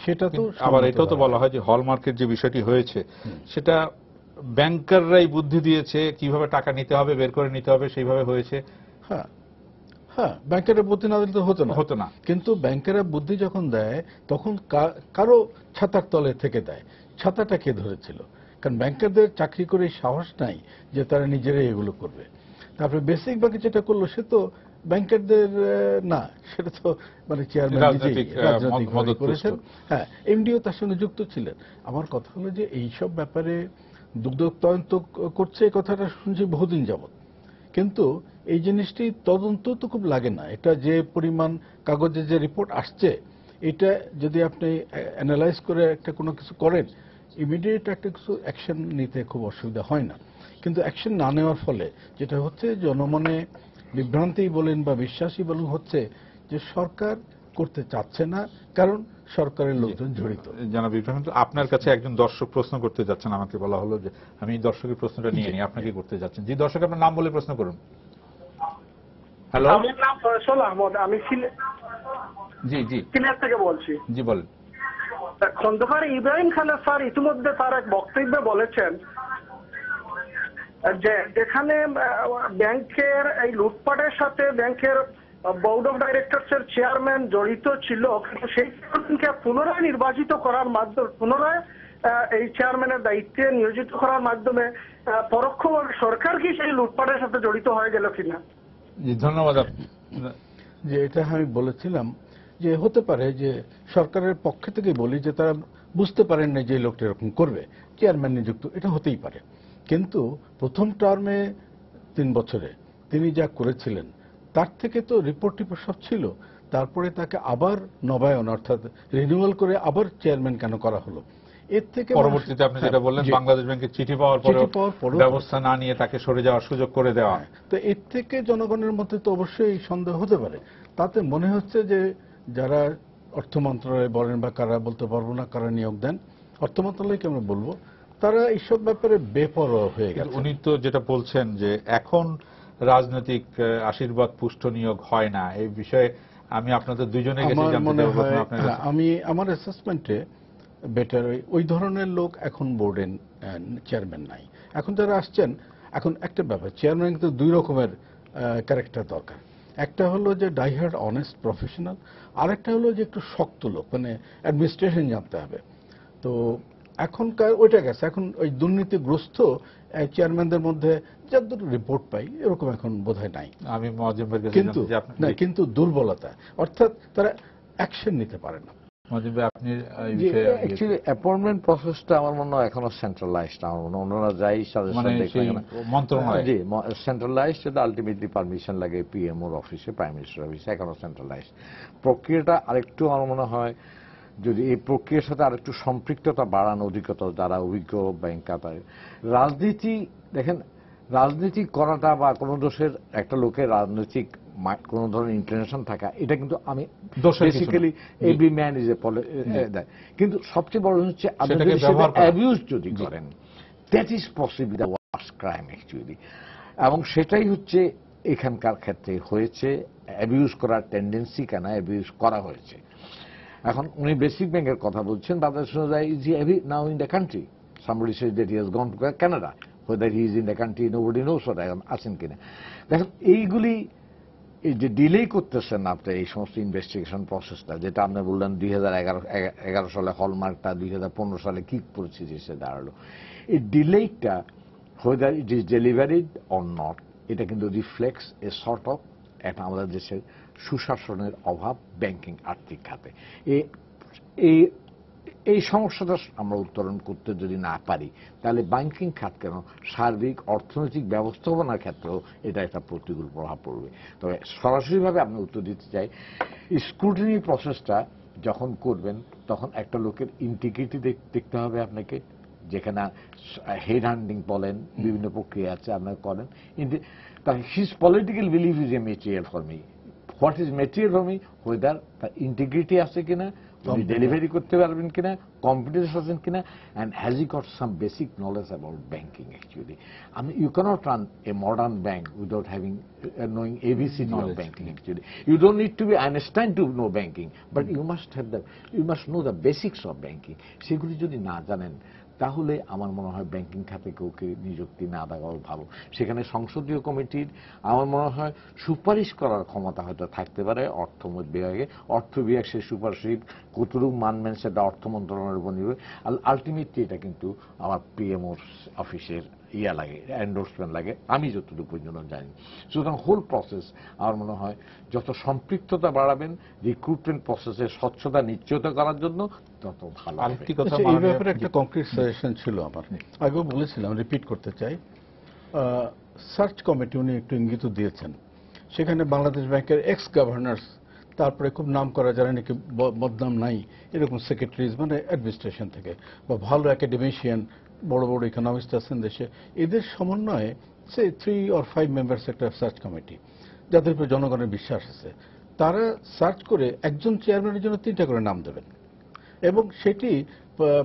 সেটা তো আবার এটাও তো বলা হয় যে হলমার্কের যে বিষয়টি হয়েছে সেটা ব্যাংকাররাই বুদ্ধি দিয়েছে, কিভাবে টাকা নিতে হবে, বের করে নিতে হবে, সেইভাবে হয়েছে। হ্যাঁ হ্যাঁ, ব্যাংকেরা বুদ্ধি না দিলে তো হতো না। কিন্তু ব্যাংকেরা বুদ্ধি যখন দেয় তখন কারো ছাতার তলে থেকে দেয়। ছাতাটা কে ধরেছিল? কারণ ব্যাংকারদের চাকরি করে সাহস নাই যে তারা নিজেরাই এগুলো করবে। তারপরে বেসিক ব্যাংকে যেটা করলো, সে তো ব্যাংকারদের না, সেটা তো মানে চেয়ারম্যান নিজেই রাজনৈতিক মদত করেছেন। হ্যাঁ, এমডিও তার সঙ্গে যুক্ত ছিলেন। আমার কথা হলো যে এইসব ব্যাপারে দুগ্ধ তদন্ত করছে, এই কথাটা শুনছি বহুদিন যাবত, কিন্তু এই জিনিসটি তদন্ত তো খুব লাগে না। এটা যে পরিমাণ কাগজে যে রিপোর্ট আসছে, এটা যদি আপনি অ্যানালাইজ করে একটা কোনো কিছু করেন, ইমিডিয়েট একটা কিছু অ্যাকশন নিতে খুব অসুবিধা হয় না। কিন্তু অ্যাকশন না নেওয়ার ফলে যেটা হচ্ছে, জনমনে বিভ্রান্তি বলেন বা বিশ্বাসী বলেন হচ্ছে যে সরকার করতে চাচ্ছে না, কারণ সরকারের লোকজন জড়িত। জানাব ইব্রাহিম, আপনার কাছে একজন দর্শক প্রশ্ন করতে যাচ্ছেন, আমাকে বলা হলো যে আমি এই দর্শকের প্রশ্নটা নিয়ে নিই, আপনাকে করতে যাচ্ছেন। জি দর্শক, আপনার নাম বলে প্রশ্ন করুন। হ্যালো, আমার নাম ফয়সাল আহমদ, আমি জি জি সিলেট থেকে বলছি। জি বলেন। খন্দকার ইব্রাহিম খালেদ স্যার ইতিমধ্যে তার এক বক্তব্যে বলেছেন যে যেখানে ব্যাংকের এই লুটপাটের সাথে ব্যাংকের বোর্ড অফ ডাইরেক্টরস এর চেয়ারম্যান জড়িত ছিল, কিন্তু সেই চেয়ারম্যানকে পুনরায় নির্বাচিত করার মাধ্যমে, পুনরায় এই চেয়ারম্যানের দায়িত্বে নিয়োজিত করার মাধ্যমে পরোক্ষভাবে সরকার কি সেই লুটপাটের সাথে জড়িত হয়ে গেল কিনা? জি ধন্যবাদ। যে এটা আমি বলেছিলাম যে হতে পারে যে সরকারের পক্ষ থেকে বলি যে তারা বুঝতে পারেন না যে লোকটা এরকম করবে, চেয়ারম্যান নিযুক্ত, এটা হতেই পারে। কিন্তু প্রথম টার্মে 3 বছরে তিনি যা করেছিলেন তার থেকে তো রিপোর্ট সব ছিল। তারপরে তাকে আবার নবায়ন অর্থাৎ রিনিউয়াল করে আবার চেয়ারম্যান কেন করা হলো? এর থেকে পরবর্তীতে আপনি যেটা বললেন, বাংলাদেশ ব্যাংকের চিঠি পাওয়ার পরে ব্যবস্থা না নিয়ে তাকে সরে যাওয়ার সুযোগ করে দেওয়া। তো এর থেকে জনগণের মধ্যে তো অবশ্যই সন্দেহ হতে পারে। তাতে মনে হচ্ছে যে যারা অর্থ মন্ত্রণালয় বলেন বা কারা, বলতে পারবো না কারা নিয়োগ দেন, অর্থ মন্ত্রণালয়কে আমরা বলবো, তারা এইসব ব্যাপারে বেপরোয়া হয়ে গেছে। উনি তো যেটা বলছেন যে এখন রাজনৈতিক আশীর্বাদ পুষ্ট নিয়োগ হয় না, এই বিষয়ে আমি আপনাদের দুজনের কাছে জানতে চাইব। আমি আমার অ্যাসেসমেন্টে বেটার ওই ধরনের লোক এখন বোর্ডে চেয়ারম্যান নাই। এখন যারা আসছেন, এখন একটা ব্যাপার, চেয়ারম্যান কিন্তু 2 রকমের ক্যারেক্টার দরকার। একটা হলো যে ডাইহার্ড অনেস্ট প্রফেশনাল, আর একটা হলো যে একটু শক্ত লোক, মানে অ্যাডমিনিস্ট্রেশন জানতে হবে। তো এখনকার ওইটা গেছে, এখন ওই দুর্নীতিগ্রস্ত চেয়ারম্যানদের মধ্যে যতদূর রিপোর্ট পাই এরকম এখন বোধহয় নাই। আমি মজিবের কাছে কিন্তু না, কিন্তু দুর্বলতা, অর্থাৎ তারা অ্যাকশন নিতে পারে না। মজিব, আপনি অ্যাকচুয়ালি অ্যাপয়েন্টমেন্ট প্রসেসটা আমার মনে হয় এখনো সেন্ট্রালাইজড। আমার মনে হয় ওনারা যাই সাজেশন দেখেন মন্ত্রণালয়, জি সেন্ট্রালাইজড, সেটা আলটিমেটলি পারমিশন লাগে পিএমওর অফিসে, প্রাইম মিনিস্টার অফিসে, এখনো সেন্ট্রালাইজড। প্রক্রিয়াটা আরেকটু আমার মনে হয় যদি এই প্রক্রিয়ার সাথে আরেকটু সম্পৃক্ততা বাড়ানো, অধিকতা যারা অভিজ্ঞ ব্যাংকার, রাজনীতি দেখেন, রাজনীতি করাটা বা কোনো দেশের একটা লোকের রাজনৈতিক কোন ধরনের ইন্টারনেশন থাকা, এটা কিন্তু আমি basically every man is a দেয়। কিন্তু সবচেয়ে বড় হচ্ছে অ্যাবিউজ যদি করেন, that is possibly the worst crime actually. এবং সেটাই হচ্ছে এখানকার ক্ষেত্রে হয়েছে, অ্যাবিউজ করার টেন্ডেন্সি কেন অ্যাবিউজ করা হয়েছে। এখন উনি বেসিক ব্যাংকের কথা বলছেন, Bangladesh is he now in the country, somebody says that he has gone to Canada, whether he is in the country nobody knows what আছেন কিনা। দেখেন এইগুলি এই যে ডিলে করতেছেন আপনি এই সমস্ত ইনভেস্টিগেশন প্রসেসটা, যেটা আপনি বললেন 2011 সালে হলমার্কটা, 2015 সালে কি পরিস্থিতি এসে দাঁড়ালো, এই ডিলেটা whether it is delivered or not, এটা কিন্তু রিফ্লেক্স এ সর্ট অফ একটা আমাদের দেশের সুশাসনের অভাব ব্যাংকিং আর্থিক খাতে। এই সমস্যাটা আমরা উত্তরণ করতে যদি না পারি, তাহলে ব্যাংকিং খাত কেন সার্বিক অর্থনৈতিক ব্যবস্থাপনার ক্ষেত্রেও এটা একটা প্রতিকূল প্রভাব পড়বে। তবে সরাসরিভাবে আপনি উত্তর দিতে চাই, স্ক্রুটিনি প্রসেসটা যখন করবেন তখন একটা লোকের ইন্টিগ্রিটি দেখতে হবে আপনাকে, যেখানে হেড হ্যান্ডিং বলেন, বিভিন্ন প্রক্রিয়া আছে আপনারা করেন, his political believe is a material for me. What is material for me, weather তার ইন্টিগ্রিটি আছে কিনা, উনি ডেলিভারি করতে পারবেন কিনা, কম্পিটেন্স আছেন কিনা, and has he got some basic knowledge about banking actually. You cannot run a modern bank without having knowing A B C D of banking actually. You don't need to be Einstein to know banking, but you must know the basics of banking. সেগুলি যদি না জানেন তাহলে আমার মনে হয় banking খাতে কাউকে নিযুক্তি না দেওয়া ভালো। সেখানে সংসদীয় কমিটির আমার মনে হয় সুপারিশ করার ক্ষমতা হয়তো থাকতে পারে অর্থ বিভাগে। অর্থ বিভাগ সে সুপারিশ কতটুকু মানবেন সেটা অর্থ মন্ত্রণালয়ের উপর নির্ভর। আলটিমেটলি এটা কিন্তু আমার পিএমওর অফিসের ইয়া লাগে, এন্ডোর্সমেন্ট লাগে, আমি যতটুকু পর্যন্ত জানি। সুতরাং হোল প্রসেস আমার মনে হয় যত সম্পৃক্ততা বাড়াবেন রিক্রুটমেন্ট প্রসেসের স্বচ্ছতা নিশ্চিত করার জন্য তত ভালো হবে। আরেকটি কথা আচ্ছা, এই মাননীয়- ব্যাপারে একটা কংক্রিট সাজেশন ছিল আমার, আগেও বলেছিলাম, রিপিট করতে চাই। সার্চ কমিটি উনি একটু ইঙ্গিত দিয়েছেন, সেখানে বাংলাদেশ ব্যাংকের এক্স গভর্নর্স, তারপরে খুব নাম করা যারা নাকি বদনাম নাই এরকম সেক্রেটারিজ, মানে অ্যাডমিনিস্ট্রেশন থেকে, বা ভালো একাডেমিশিয়ান, বড় বড় ইকোনমিস্ট আছেন দেশে, এদের সমন্বয়ে সে 3 or 5 মেম্বার্স একটা সার্চ কমিটি, যাদের উপর জনগণের বিশ্বাস আছে, তারা সার্চ করে একজন চেয়ারম্যানের জন্য 3টা করে নাম দেবেন, এবং সেটি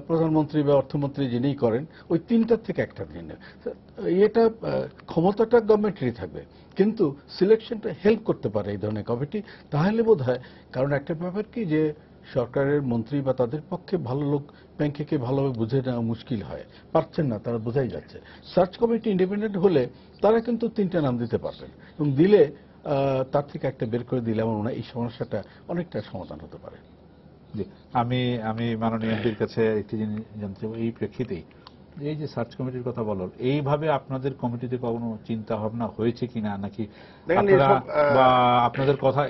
প্রধানমন্ত্রী বা অর্থমন্ত্রী যিনিই করেন ওই 3টার থেকে একটা নিয়ে নেন। এটা ক্ষমতাটা গভর্নমেন্টেরই থাকবে, কিন্তু সিলেকশনটা হেল্প করতে পারে এই ধরনের কমিটি। তাহলে বোধ হয়, কারণ একটা ব্যাপার কি যে সরকারের মন্ত্রী বা তাদের পক্ষে ভালো লোক ব্যাংকে ভালোভাবে বুঝে নেওয়া মুশকিল হয়, পারছেন না, তারা বোঝাই যাচ্ছে। সার্চ কমিটি ইন্ডিপেন্ডেন্ট হলে তারা কিন্তু 3টা নাম দিতে পারবেন, এবং দিলে তার থেকে একটা বের করে দিলে আমার মনে হয় এই সমস্যাটা অনেকটা সমাধান হতে পারে। জি, আমি মাননীয় এমপির কাছে একটি জিনিস জানতে চাইব এই প্রেক্ষিতেই, এই যে সার্চ কমিটির কথা বলল, এইভাবে আপনাদের কমিটিতে কখনো চিন্তা ভাবনা হয়েছে কিনা, নাকি দেখেন, আপনারা এসব, বা আপনাদের কথা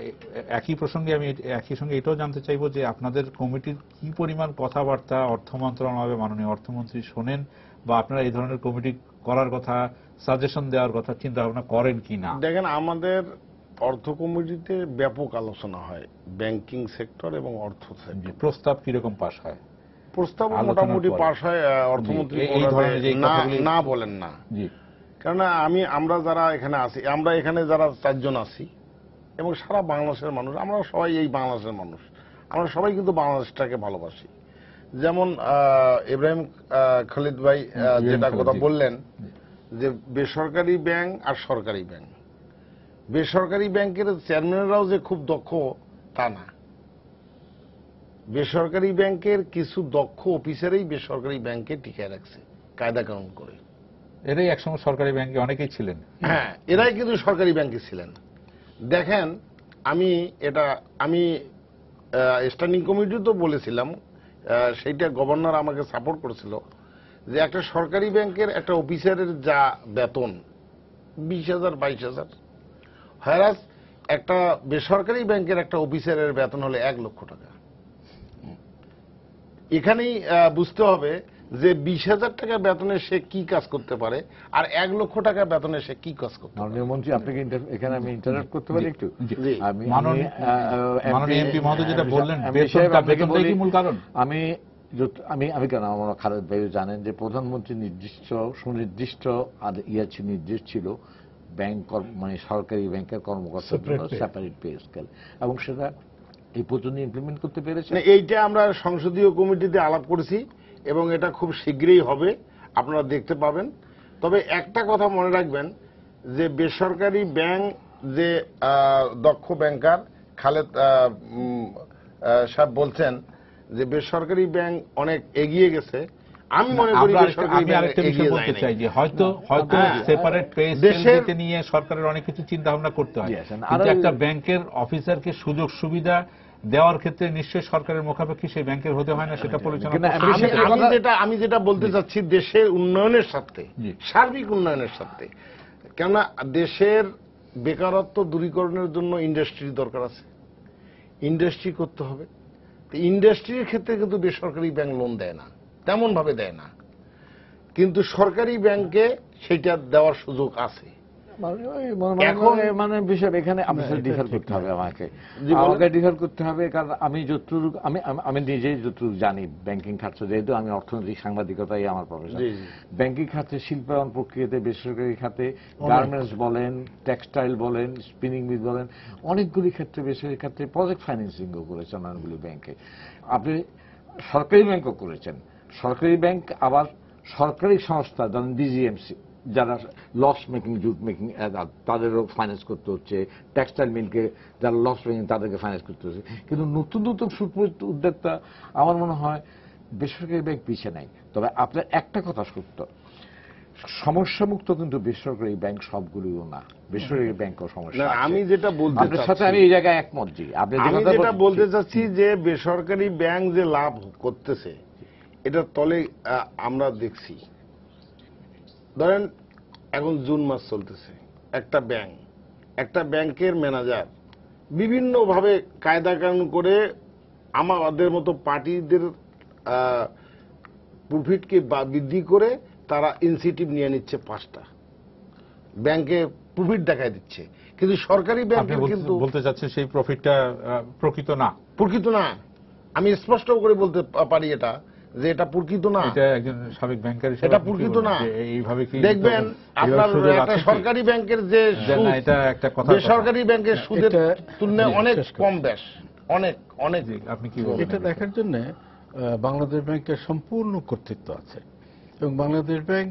একই প্রসঙ্গে আমি একই সঙ্গে এটাও জানতে চাইবো যে আপনাদের কমিটির কি পরিমাণ কথাবার্তা অর্থ মন্ত্রণালয়ে মাননীয় অর্থমন্ত্রী শোনেন, বা আপনারা এই ধরনের কমিটি করার কথা, সাজেশন দেওয়ার কথা চিন্তা ভাবনা করেন কিনা? দেখেন, আমাদের অর্থ কমিটিতে ব্যাপক আলোচনা হয় ব্যাংকিং সেক্টর এবং অর্থ সেক্টর। প্রস্তাব কিরকম পাশ হয়? প্রস্তাব আলোচনার মোটামুটি পরে। পাশ হয়, অর্থমন্ত্রী জি, এই ধরনের যে না কথাগুলি- না বলেন না। জি, কেননা আমরা যারা এখানে আছি, আমরা এখানে যারা 4 জন আছি এবং সারা বাংলাদেশের মানুষ, আমরা সবাই এই বাংলাদেশের মানুষ, আমরা সবাই কিন্তু বাংলাদেশটাকে ভালোবাসি। যেমন ইব্রাহিম খালিদ ভাই যেটা কথা বললেন যে বেসরকারি ব্যাংক আর সরকারি ব্যাংক, বেসরকারি ব্যাংকের চেয়ারম্যানরাও যে খুব দক্ষ তা না। বেসরকারি ব্যাংকের কিছু দক্ষ অফিসারই বেসরকারি ব্যাংকে টিকায় রাখছে কায়দা কানুন করে। এরাই একসময় সরকারি ব্যাংকে অনেকেই ছিলেন। হ্যাঁ, এরাই কিন্তু সরকারি ব্যাংকে ছিলেন। দেখেন, আমি স্ট্যান্ডিং কমিটি তো বলেছিলাম, সেইটা গভর্নর আমাকে সাপোর্ট করেছিল, যে একটা সরকারি ব্যাংকের একটা অফিসারের যা বেতন 20,000 22,000, হ্যারাস একটা বেসরকারি ব্যাংকের একটা অফিসারের বেতন হলে 1 লক্ষ টাকা। এখানেই বুঝতে হবে যে 20,000 টাকা বেতনে সে কি কাজ করতে পারে, আর 1 লক্ষ টাকা বেতনে সে কি কাজ করতে পারে। মাননীয় মন্ত্রী, আপনাকে এখানে আমি ইন্টারাপ্ট করতে পারি একটু? জি। মাননীয় এমপি মহোদয় যেটা বললেন, বেতনটাই কি মূল কারণ? আমি কেন, আমরা খালেদ ভাইও জানেন যে প্রধানমন্ত্রী সুনির্দিষ্ট নির্দেশ ছিল ব্যাংক, মানে সরকারি ব্যাংকের কর্মকর্তার জন্য সেপারেট পে স্কেল, এবং সেটা এই পর্যন্ত ইমপ্লিমেন্ট করতে পেরেছে। এইটা আমরা সংসদীয় কমিটিতে আলাপ করেছি এবং এটা খুব শীঘ্রই হবে, আপনারা দেখতে পাবেন। তবে একটা কথা মনে রাখবেন যে বেসরকারি ব্যাংক যে দক্ষ ব্যাংকার খালেদ সাহেব বলছেন যে বেসরকারি ব্যাংক অনেক এগিয়ে গেছে, আমি মনে করি বেসরকারি ব্যাংক এগিয়ে বলতে যায়নি। চাই যে হয়তো সেপারেট পে স্কেল দিতে নিয়ে সরকারের অনেক কিছু চিন্তা ভাবনা করতে হয়, কিন্তু একটা ব্যাংকের অফিসারকে সুযোগ সুবিধা দেওয়ার ক্ষেত্রে নিশ্চয়ই সরকারের মুখাপেক্ষী সেই ব্যাংকের হতে হয় না, সেটা পরিচালনা আমি যেটা বলতে চাচ্ছি, দেশের উন্নয়নের সাথে, সার্বিক উন্নয়নের সাথে, কেননা দেশের বেকারত্ব দূরীকরণের জন্য ইন্ডাস্ট্রির দরকার আছে, ইন্ডাস্ট্রি করতে হবে। ইন্ডাস্ট্রির ক্ষেত্রে কিন্তু বেসরকারি ব্যাংক লোন দেয় না, তেমন ভাবে দেয় না, কিন্তু সরকারি ব্যাংকে সেটা দেওয়ার সুযোগ আছে। এখন মানে বিষয় এখানে ডিফার করতে হবে, আমাকে ডিফার করতে হবে, কারণ আমি যতটুকু আমি নিজেই যতটুকু জানি ব্যাংকিং খাত, যেহেতু আমি অর্থনৈতিক সাংবাদিকতাই আমার প্রফেশন। ব্যাংকিং খাতে, শিল্পায়ন প্রক্রিয়াতে, বেসরকারি খাতে, গার্মেন্টস বলেন, টেক্সটাইল বলেন, স্পিনিং মিল বলেন, অনেকগুলি ক্ষেত্রে বেসরকারি ক্ষেত্রে প্রজেক্ট ফাইন্যান্সিংও করেছেন অনেকগুলি ব্যাংকে। আপনি সরকারি ব্যাংকও করেছেন। সরকারি ব্যাংক আবার সরকারি সংস্থা, যেমন বিজিএমসি, যারা লস মেকিং, জুট মেকিং, তাদেরও ফাইন্যান্স করতে হচ্ছে। টেক্সটাইল মিলকে যারা লস মেকিং, তাদেরকে ফাইন্যান্স করতে হচ্ছে। কিন্তু নতুন নতুন উদ্যোক্তা আমার মনে হয় বেসরকারি ব্যাংক পিছিয়ে নাই। তবে আপনার একটা কথা সত্য, সমস্যামুক্ত কিন্তু বেসরকারি ব্যাংক সবগুলিও না, বেসরকারি ব্যাংকও সমস্যা। আমি যেটা বলতে আপনার সাথে আমি এই জায়গায় একমত। জি, আমি যেটা বলতে চাচ্ছি যে বেসরকারি ব্যাংক যে লাভ করতেছে, এটা তলে আমরা দেখছি। ধরেন এখন জুন মাস চলতেছে, একটা ব্যাংকের ম্যানেজার বিভিন্নভাবে কায়দা কানুন করে আমাদের মতো পার্টিদের প্রফিটকে বৃদ্ধি করে তারা ইনসেন্টিভ নিয়ে নিচ্ছে 5টা ব্যাংকে প্রফিট দেখায় দিচ্ছে, কিন্তু সরকারি আপনি ব্যাংকের কিন্তু বলতে চাচ্ছেন সেই প্রফিটটা প্রকৃত না। প্রকৃত না। আমি স্পষ্ট করে বলতে পারি এটা যে এটা প্রকৃত না, এটা একজন সাবেক ব্যাংকার হিসেবে এটা আপনি কি প্রকৃত বলেন না। যে এইভাবে কি দেখবেন আপনার একটা সরকারি ব্যাংকের যে সুদ এটা একটা কথা, বেসরকারি ব্যাংকের সুদের তুলনায় অনেক কম, বেশ অনেক অনেক। আপনি কি বলেন? এটা দেখার জন্য বাংলাদেশ ব্যাংকের সম্পূর্ণ কর্তৃত্ব আছে এবং Bangladesh bank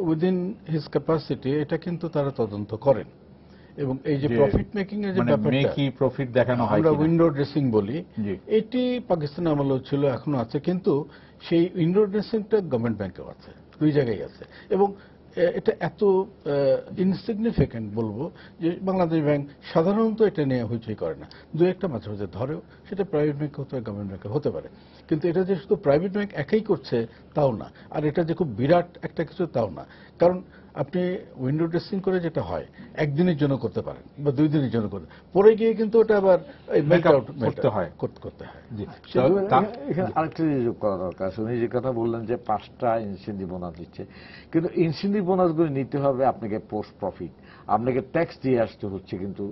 within his capacity এটা কিন্তু তারা তদন্ত করেন এবং এই যে প্রফিট মেকিং এর যে ব্যাপারটা কি প্রফিট দেখানো হয় আমরা কিনা? উইন্ডো ড্রেসিং বলি, জি। এটি পাকিস্তান আমলেও ছিল, এখনো আছে, কিন্তু সেই উইন্ডো ড্রেসিংটা গভর্নমেন্ট ব্যাংকেও আছে, দুই জায়গায় আছে এবং এটা এত ইনসিগনিফিক্যান্ট বলবো যে বাংলাদেশ ব্যাংক সাধারণত এটা নিয়ে হইচই করে না, দু একটা মাঝে মাঝে ধরেও, সেটা প্রাইভেট ব্যাংক হতে পারে, গভর্নমেন্ট ব্যাংকে হতে পারে, কিন্তু এটা যে শুধু প্রাইভেট ব্যাংক একাই করছে তাও না, আর এটা যে খুব বিরাট একটা কিছু তাও না, কারণ আপনি উইন্ডো ড্রেসিং করে যেটা হয় একদিনের জন্য করতে পারেন বা 2 দিনের জন্য করতে, পরে গিয়ে কিন্তু ওটা আবার করতে হয়। করতে হয়। জি। এখানে আরেকটা যোগ করা দরকার আছে। উনি যে কথা বললেন যে 5টা ইনসেন্টিভ বোনাস দিচ্ছে, কিন্তু ইনসেন্টিভ বোনাসগুলো নিতে হবে আপনাকে পোস্ট প্রফিট, আপনাকে ট্যাক্স দিয়ে আসতে হচ্ছে, কিন্তু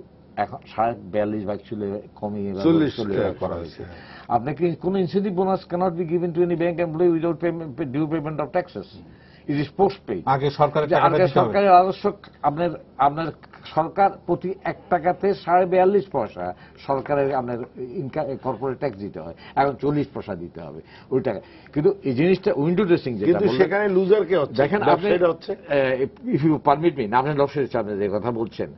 এখন 42.5 ছিল, কমিয়ে 40 করা হয়েছে। আপনাকে কোন incentive bonus cannot be given to any bank employee without due payment of taxes. It is post paid. আগে সরকারের সরকারের রাজস্ব আপনার সরকার প্রতি 1 টাকাতে 42.5 পয়সা সরকারের আপনার কর্পোরেট ট্যাক্স দিতে হয়, এখন 40 পয়সা দিতে হবে ওই টাকা। কিন্তু এই জিনিসটা উইন্ডো ড্রেসিং যেটা কিন্তু সেখানে লুজার কে হচ্ছে? দেখেন আপনি, ইফ ইউ পারমিট মি, আপনি লক্ষ্যের সামনে যে কথা বলছেন,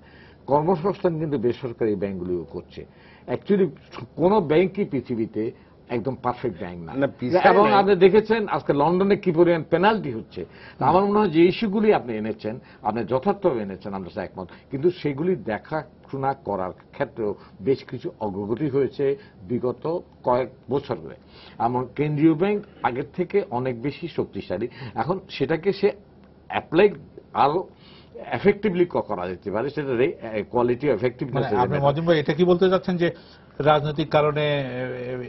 কর্মসংস্থান কিন্তু বেসরকারি ব্যাংকগুলিও করছে। অ্যাকচুয়ালি কোন ব্যাংকই পৃথিবীতে একদম পারফেক্ট ব্যাংক না, এবং আপনি দেখেছেন আজকে লন্ডনে কি পরিমাণ পেনাল্টি হচ্ছে। আমার মনে হয় যে ইস্যুগুলি আপনি এনেছেন, আপনি যথার্থভাবে এনেছেন, আমরা একমত, কিন্তু সেগুলি দেখাশোনা করার ক্ষেত্রেও বেশ কিছু অগ্রগতি হয়েছে বিগত কয়েক বছর ধরে। আমার কেন্দ্রীয় ব্যাংক আগের থেকে অনেক বেশি শক্তিশালী, এখন সেটাকে সে অ্যাপ্লাই আরো এফেক্টিভলি করা যেতে পারে, সেটা কোয়ালিটি এফেক্টিভনেস। আপনি মজিম ভাই এটা কি বলতে চাচ্ছেন যে রাজনৈতিক কারণে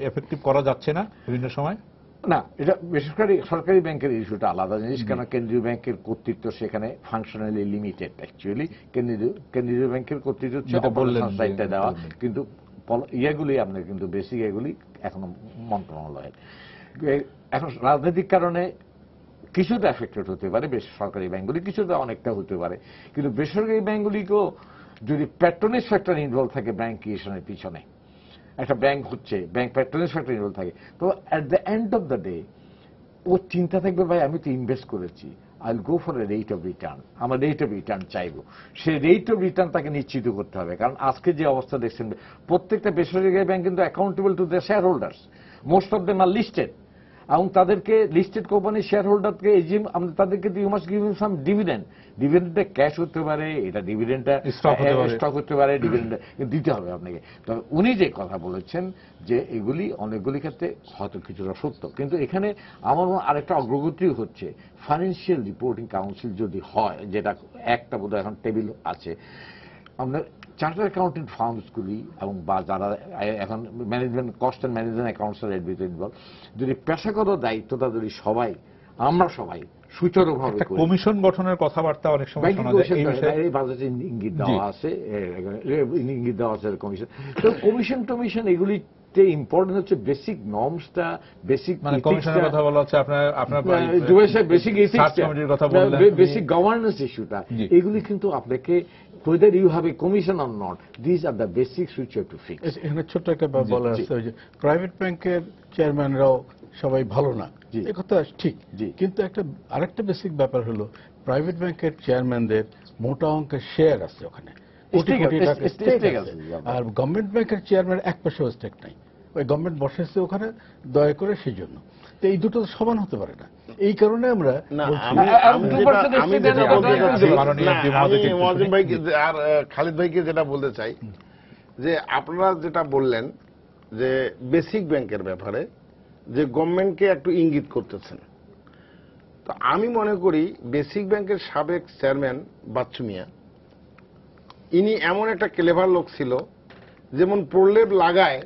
এফেক্টিভ করা যাচ্ছে না বিভিন্ন সময়? না, এটা বেসরকারি সরকারি ব্যাংকের ইস্যুটা আলাদা জিনিস, কেন কেন্দ্রীয় ব্যাংকের কর্তৃত্ব সেখানে ফাংশনালি লিমিটেড। অ্যাকচুয়ালি কেন্দ্রীয় ব্যাংকের কর্তৃত্ব হচ্ছে দায়িত্ব দেওয়া, কিন্তু ইয়েগুলি আপনার কিন্তু বেসিক এগুলি এখনো মন্ত্রণালয়ের। এখন রাজনৈতিক কারণে কিছুটা এফেক্টেড হতে পারে বেসরকারি ব্যাংকগুলি, কিছুটা অনেকটা হতে পারে, কিন্তু বেসরকারি ব্যাংকগুলিকেও যদি প্যাট্রোনেজ ফ্যাক্টর ইনভলভ থাকে ব্যাংক ক্রিয়েশনের পিছনে, একটা ব্যাংক হচ্ছে, ব্যাংক প্যাট্রোনেজ ফ্যাক্টর ইনভলভ থাকে, তো at the end of the day ও চিন্তা থাকবে, ভাই আমি তো ইনভেস্ট করেছি, I will go for a rate of return, আমার রেট অফ রিটার্ন চাইবো। সেই রেট অফ রিটার্ন তাকে নিশ্চিত করতে হবে, কারণ আজকে যে অবস্থা দেখছেন প্রত্যেকটা বেসরকারি ব্যাংক কিন্তু accountable to the shareholders, most of them are listed, এবং তাদেরকে লিস্টেড কোম্পানির শেয়ার হোল্ডারকে তাদেরকে you must give some dividend. ডিভিডেন্ডটা ক্যাশ হতে পারে, এটা ডিভিডেন্ডটা স্টক হতে পারে, ডিভিডেন্ড দিতে হবে আপনাকে। তবে উনি যে কথা বলেছেন যে এগুলি অনেকগুলি ক্ষেত্রে হয়তো কিছুটা সত্য, কিন্তু এখানে আমার মনে আরেকটা অগ্রগতি হচ্ছে, ফাইন্যান্সিয়াল রিপোর্টিং কাউন্সিল যদি হয়, যেটা একটা বোধহয় এখন টেবিল আছে, আপনার চার্টার অ্যাকাউন্টেন্ট ফার্মসগুলি এবং বা যারা এখন ম্যানেজমেন্ট কস্ট অ্যান্ড ম্যানেজমেন্ট অ্যাকাউন্টসের ইনভলভ, যদি পেশাগত দায়িত্বটা যদি সবাই আমরা সবাই সুচারুভাবে কমিশন গঠনের কথাবার্তা অনেক সময় শোনা যায়, এই বাজেটে ইঙ্গিত দেওয়া আছে, ইঙ্গিত দেওয়া আছে কমিশন। তো কমিশন এগুলিতে ইম্পর্টেন্ট হচ্ছে বেসিক নর্মসটা, বেসিক কমিশনের কথা বলা হচ্ছে, আপনার বেসিক কমিটির কথা বললেন, বেসিক গভর্নেন্স ইস্যুটা, এগুলি কিন্তু আপনাকে whether you have a commission or not, these are the basics which you have to fix. এখানে ছোট্ট একটা বলা আছে, ওই যে প্রাইভেট ব্যাংকের চেয়ারম্যানরাও সবাই ভালো না, এই কথা ঠিক, কিন্তু আরেকটা বেসিক ব্যাপার হলো প্রাইভেট ব্যাংকের চেয়ারম্যানদের মোটা অঙ্কের শেয়ার আছে ওখানে, আর গভর্নমেন্ট ব্যাংকের চেয়ারম্যান 1 পয়সাও স্টেক নাই, ওই গভর্নমেন্ট বসেছে ওখানে দয়া করে সেই জন্য। তো এই দুটো সমান হতে পারে না, এই কারণে আমরা আর খালিদ ভাইকে যেটা বলতে চাই যে আপনারা যেটা বললেন যে বেসিক ব্যাংকের ব্যাপারে যে গভর্নমেন্টকে একটু ইঙ্গিত করতেছেন, তো আমি মনে করি বেসিক ব্যাংকের সাবেক চেয়ারম্যান বাচ্চু মিয়া ইনি এমন একটা ক্লেভার লোক ছিল, যেমন প্রলেপ লাগায়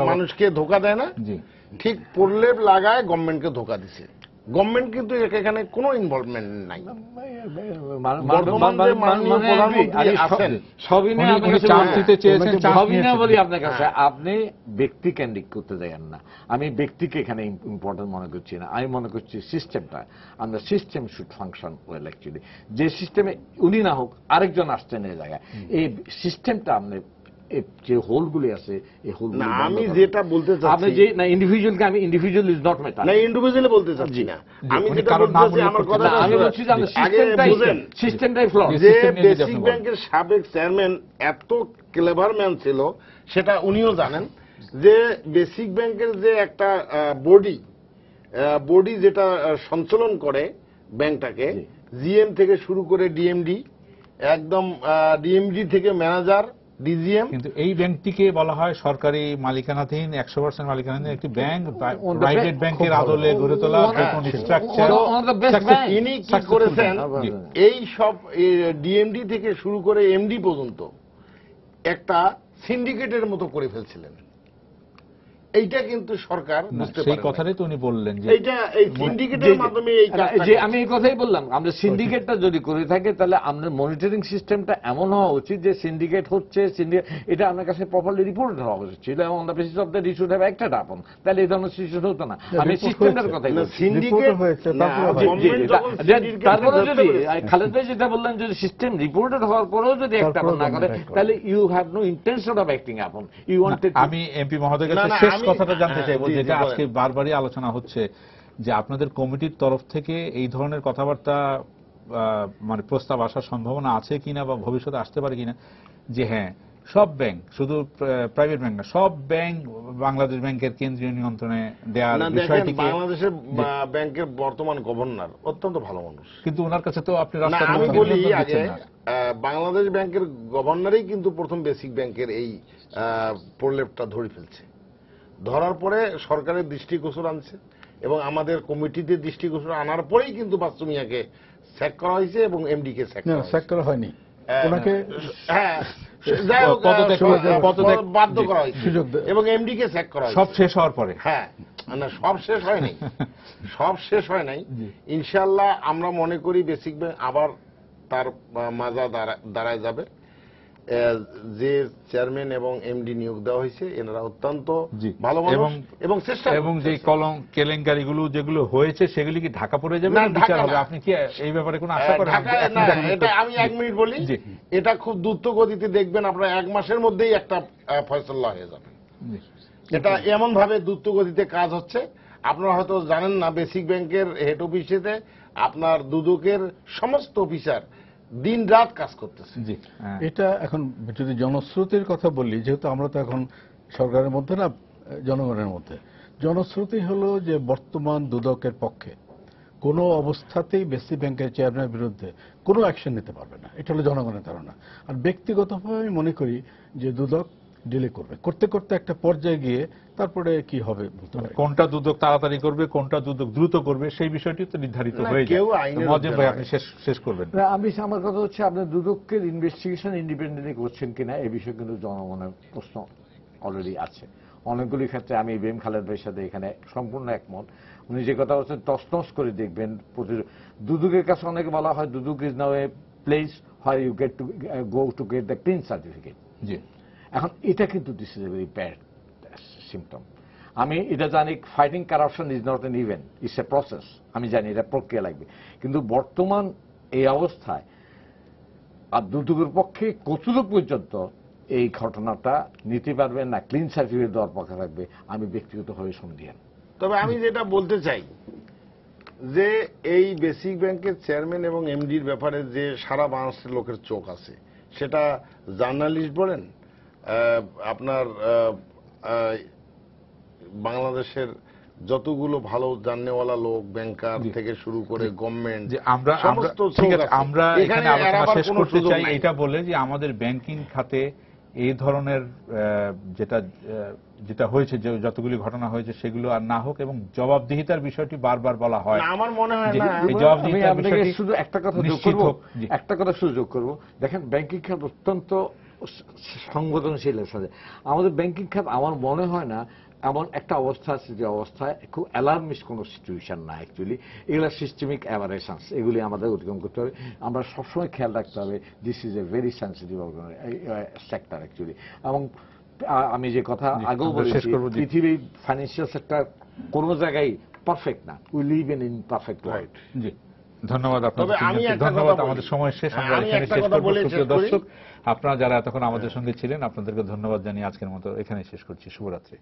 মানুষকে ধোকা দেয় না, জি ঠিক প্রলেপ লাগায় গভর্নমেন্টকে ধোকা দিছে। গভর্নমেন্ট কিন্তু এখানে কোনো ইনভলভমেন্ট নাই। বর্তমান যে মাননীয় প্রধানমন্ত্রী আছেন, সবই নিয়ে উনি চাপ দিতে চেয়েছেন, চাপ সবই না নিয়েছেন। বলি আপনার কাছে, আপনি ব্যক্তি কেন্দ্রিক করতে দেন না। আমি ব্যক্তিকে এখানে ইম্পর্টেন্ট মনে করছি না, আমি মনে করছি সিস্টেমটা, আমরা system should function well actually. যে সিস্টেমে উনি না হোক আরেকজন আসছেন এই জায়গায়, এই সিস্টেমটা আপনি যে হোলগুলি আছে এই হোল না আমি যেটা বলতে আপনি চাচ্ছি যে না ইন্ডিভিজুয়ালকে আমি ইন্ডিভিজুয়াল ইজ নট ম্যাটার না ইন্ডিভিজুয়ালি বলতে চাচ্ছি না, আমি উনি যেটা কারোর বলতে নাম চাচ্ছি উল্লেখ আমার করতে কথা না, আমি বলছি যে আগে বুঝেন সিস্টেমটাই ফ্ল। যে system নিয়ে যদি বেসিক আপনি বলেন। ব্যাংকের সাবেক চেয়ারম্যান এত ক্লেভার ম্যান ছিল, সেটা উনিও জানেন, যে বেসিক ব্যাংকের যে একটা বডি যেটা সঞ্চালন করে ব্যাংকটাকে, জিএম থেকে শুরু করে ডিএমডি, একদম ডিএমডি থেকে ম্যানেজার, ডিজিএম, কিন্তু এই ব্যাংকটিকে বলা হয় সরকারি মালিকানাধীন 100% মালিকানাধীন একটি ব্যাংক, প্রাইভেট ব্যাংকের আদলে গড়ে তোলা কোন স্ট্রাকচার। ইনি কি করেছেন, এই সব ডিএমডি থেকে শুরু করে এমডি পর্যন্ত একটা সিন্ডিকেটের মতো করে ফেলছিলেন। এইটা কিন্তু সরকার বুঝতে সেই পারে কথাটাই তো উনি বললেন যে এইটা এই সিন্ডিকেটের মাধ্যমে এই কাজটা যে আমি এই কথাই বললাম, আমরা সিন্ডিকেটটা যদি করে থাকি তাহলে আমাদের মনিটরিং সিস্টেমটা এমন হওয়া উচিত যে সিন্ডিকেট হচ্ছে, এটা আমার কাছে প্রপারলি রিপোর্ট হওয়া উচিত ছিল, এবং on the basis of that issued have acted আপন, তাহলে এই ধরনের সিচুয়েশন হতো না। আমি সিস্টেমটার কথাই বলছি। সিন্ডিকেট হয়েছে, তারপরে তারপরে যদি খালেদ ভাই যেটা বললেন, যদি সিস্টেম রিপোর্টেড হওয়ার পরেও যদি একটা আপন না করে, তাহলে you have no intention of acting আপন, ইউ ওয়ান্টেড। আমি এমপি মহোদয়ের না, কাছে না, শেষ আমি- কথাটা জানতে চাইবো, জি, জি, যেটা বলেন। আজকে বারবারই আলোচনা হচ্ছে, যে আপনাদের কমিটির তরফ থেকে এই ধরনের কথাবার্তা মানে প্রস্তাব আসার সম্ভাবনা আছে কিনা বা ভবিষ্যতে আসতে পারে কিনা, যে হ্যাঁ সব ব্যাংক, শুধু প্রাইভেট ব্যাংক না, সব ব্যাংক বাংলাদেশ ব্যাংকের কেন্দ্রীয় নিয়ন্ত্রণে দেওয়ার না, দেখেন বিষয়টিকে। বাংলাদেশের ব্যাংকের বর্তমান গভর্নর অত্যন্ত ভালো মানুষ। কিন্তু ওনার কাছে তো আপনি না, রাস্তা আমি বলি আগে বাংলাদেশ ব্যাংকের গভর্নরই কিন্তু প্রথম বেসিক ব্যাংকের এই প্রলেপটা ধরে ফেলছে। ধরার পরে সরকারের দৃষ্টিগোচর আনছে, এবং আমাদের কমিটিতে দৃষ্টিগোচর আনার পরেই কিন্তু বাচ্চু মিয়াকে স্যাক করা হয়েছে এবং এমডি কে স্যাক না করা স্যাক করা হয়নি, ওনাকে হ্যাঁ, যাই হোক, বাধ্য করা হয়েছে সুযোগ দেয়। এবং এমডি কে স্যাক করা সব হয়েছে। শেষ হওয়ার পরে। হ্যাঁ, না সব শেষ হয় নাই, সব শেষ হয় নাই। ইনশাআল্লাহ আমরা মনে করি বেসিক ব্যাংক আবার তার মাজা দাঁড়ায় যাবে। যে চেয়ারম্যান এবং এমডি নিয়োগ দেওয়া হয়েছে এনারা অত্যন্ত জি। ভালো মানুষ এবং চেষ্টা এবং যে করতেছে। কেলেঙ্কারিগুলো যেগুলো হয়েছে সেগুলি কি ঢাকা পড়ে যাবে না, না বিচার ঢাকা হবে? না। আপনি কি এই ব্যাপারে কোনো আশা করেন? ঢাকায় না, এটা আমি 1 মিনিট বলি, জি। এটা খুব দ্রুত গতিতে দেখবেন আপনারা 1 মাসের মধ্যেই একটা ফয়সালা হয়ে যাবে। জি। এটা এমন ভাবে দ্রুত গতিতে কাজ হচ্ছে, আপনারা হয়তো জানেন না, বেসিক ব্যাংকের হেড অফিসেতে আপনার দুদকের সমস্ত অফিসার দিন রাত কাজ করতেছে। জি, হ্যাঁ। এটা এখন যদি জনশ্রুতির কথা বলি, যেহেতু আমরা তো এখন সরকারের মধ্যে না, জনগণের মধ্যে, জনশ্রুতি হলো যে বর্তমান দুদকের পক্ষে কোনো অবস্থাতেই বেসিক ব্যাংকের চেয়ারম্যানের বিরুদ্ধে কোনো অ্যাকশন নিতে পারবে না, এটা হলো জনগণের ধারণা। আর ব্যক্তিগতভাবে আমি মনে করি যে দুদক ডিলে করবে, করতে করতে একটা পর্যায়ে গিয়ে তারপরে কি হবে বলতে পারি। কোনটা দুদক তাড়াতাড়ি করবে, কোনটা দুদক দ্রুত করবে, সেই বিষয়টি তো নির্ধারিত না, হয়ে কেউ যায়। আইনের মজিব ভাই, ঊর্ধ্বে আপনি শেষ করবেন। না, আমার কথা হচ্ছে, আপনার দুদকের ইনভেস্টিগেশন ইন্ডিপেন্ডেন্টলি করছেন কিনা এই বিষয়ে কিন্তু জনগণের প্রশ্ন অলরেডি আছে। অনেকগুলি ক্ষেত্রে আমি ইব্রাহিম খালেদ ভাইয়ের সাথে এখানে সম্পূর্ণ একমত। উনি যে কথা বলছেন তছনছ করে দেখবেন। দুদকের কাছে অনেকে বলা হয় Dudok is now a place where you get to go to get the clean certificate. জি। এখন এটা কিন্তু this is a very bad symptom. আমি এটা জানি, fighting corruption is not an event, it's a process. আমি জানি এটা প্রক্রিয়া লাগবে, কিন্তু বর্তমান এই অবস্থায় আর দুদকের পক্ষে কতটুকু পর্যন্ত এই ঘটনাটা নিতে পারবেন না, ক্লিন সার্টিফিকেট দেওয়ার পক্ষে থাকবে, আমি ব্যক্তিগতভাবে সন্দিহান। তবে আমি যেটা বলতে চাই, যে এই বেসিক ব্যাংকের চেয়ারম্যান এবং এমডির ব্যাপারে যে সারা বাংলাদেশের লোকের চোখ আছে, সেটা জার্নালিস্ট বলেন, আপনার বাংলাদেশের যতগুলো ভালো জাননেওয়ালা লোক, ব্যাংকার থেকে শুরু করে গভর্নমেন্ট, যে আমরা সমস্ত ঠিক চোখ আছে, আছে। আমরা এখানে আলোচনা এড়াবার শেষ কোনো করতে সুযোগ চাই নাই। এটা বলে যে আমাদের ব্যাংকিং খাতে এই ধরনের যেটা হয়েছে, যে যতগুলি ঘটনা হয়েছে সেগুলো আর না হোক, এবং জবাবদিহিতার বিষয়টি বারবার বলা হয়। না, আমার মনে হয় যে না। এই আমি জবাবদিহিতার আপনাকে বিষয়টি শুধু একটা কথা যোগ নিশ্চিত করব, হোক। জি। একটা কথা শুধু যোগ করব। দেখেন, ব্যাংকিং খাত অত্যন্ত সংবেদনশীল সাথে। আমাদের ব্যাংকিং খাত আমার মনে হয় না এমন একটা অবস্থা আছে যে অবস্থায় খুব অ্যালার্মিশ কোনো সিচুয়েশন না। অ্যাকচুয়ালি এগুলো সিস্টেমিক অ্যাভারেশনস, এগুলি আমাদের অতিক্রম করতে হবে। আমরা সবসময় খেয়াল রাখতে হবে this is a very sensitive sector actually. এবং আমি যে কথা আগেও আমরা শেষ বলেছি, করব। জি। পৃথিবীর ফাইন্যান্সিয়াল সেক্টর কোনো জায়গায় পারফেক্ট না। We live in imperfect world. জি, ধন্যবাদ আপনাদের তবে আমি তিনজনকে। একটা ধন্যবাদ। কথা বলি। আমাদের সময় শেষ, আমরা আমি এখানে একটা শেষ কথা করব। বলে সুপ্রিয় শেষ করি। দর্শক, আপনারা যারা এতক্ষণ আমাদের সঙ্গে ছিলেন, আপনাদেরকে ধন্যবাদ জানিয়ে আজকের মতো এখানে শেষ করছি। শুভরাত্রি।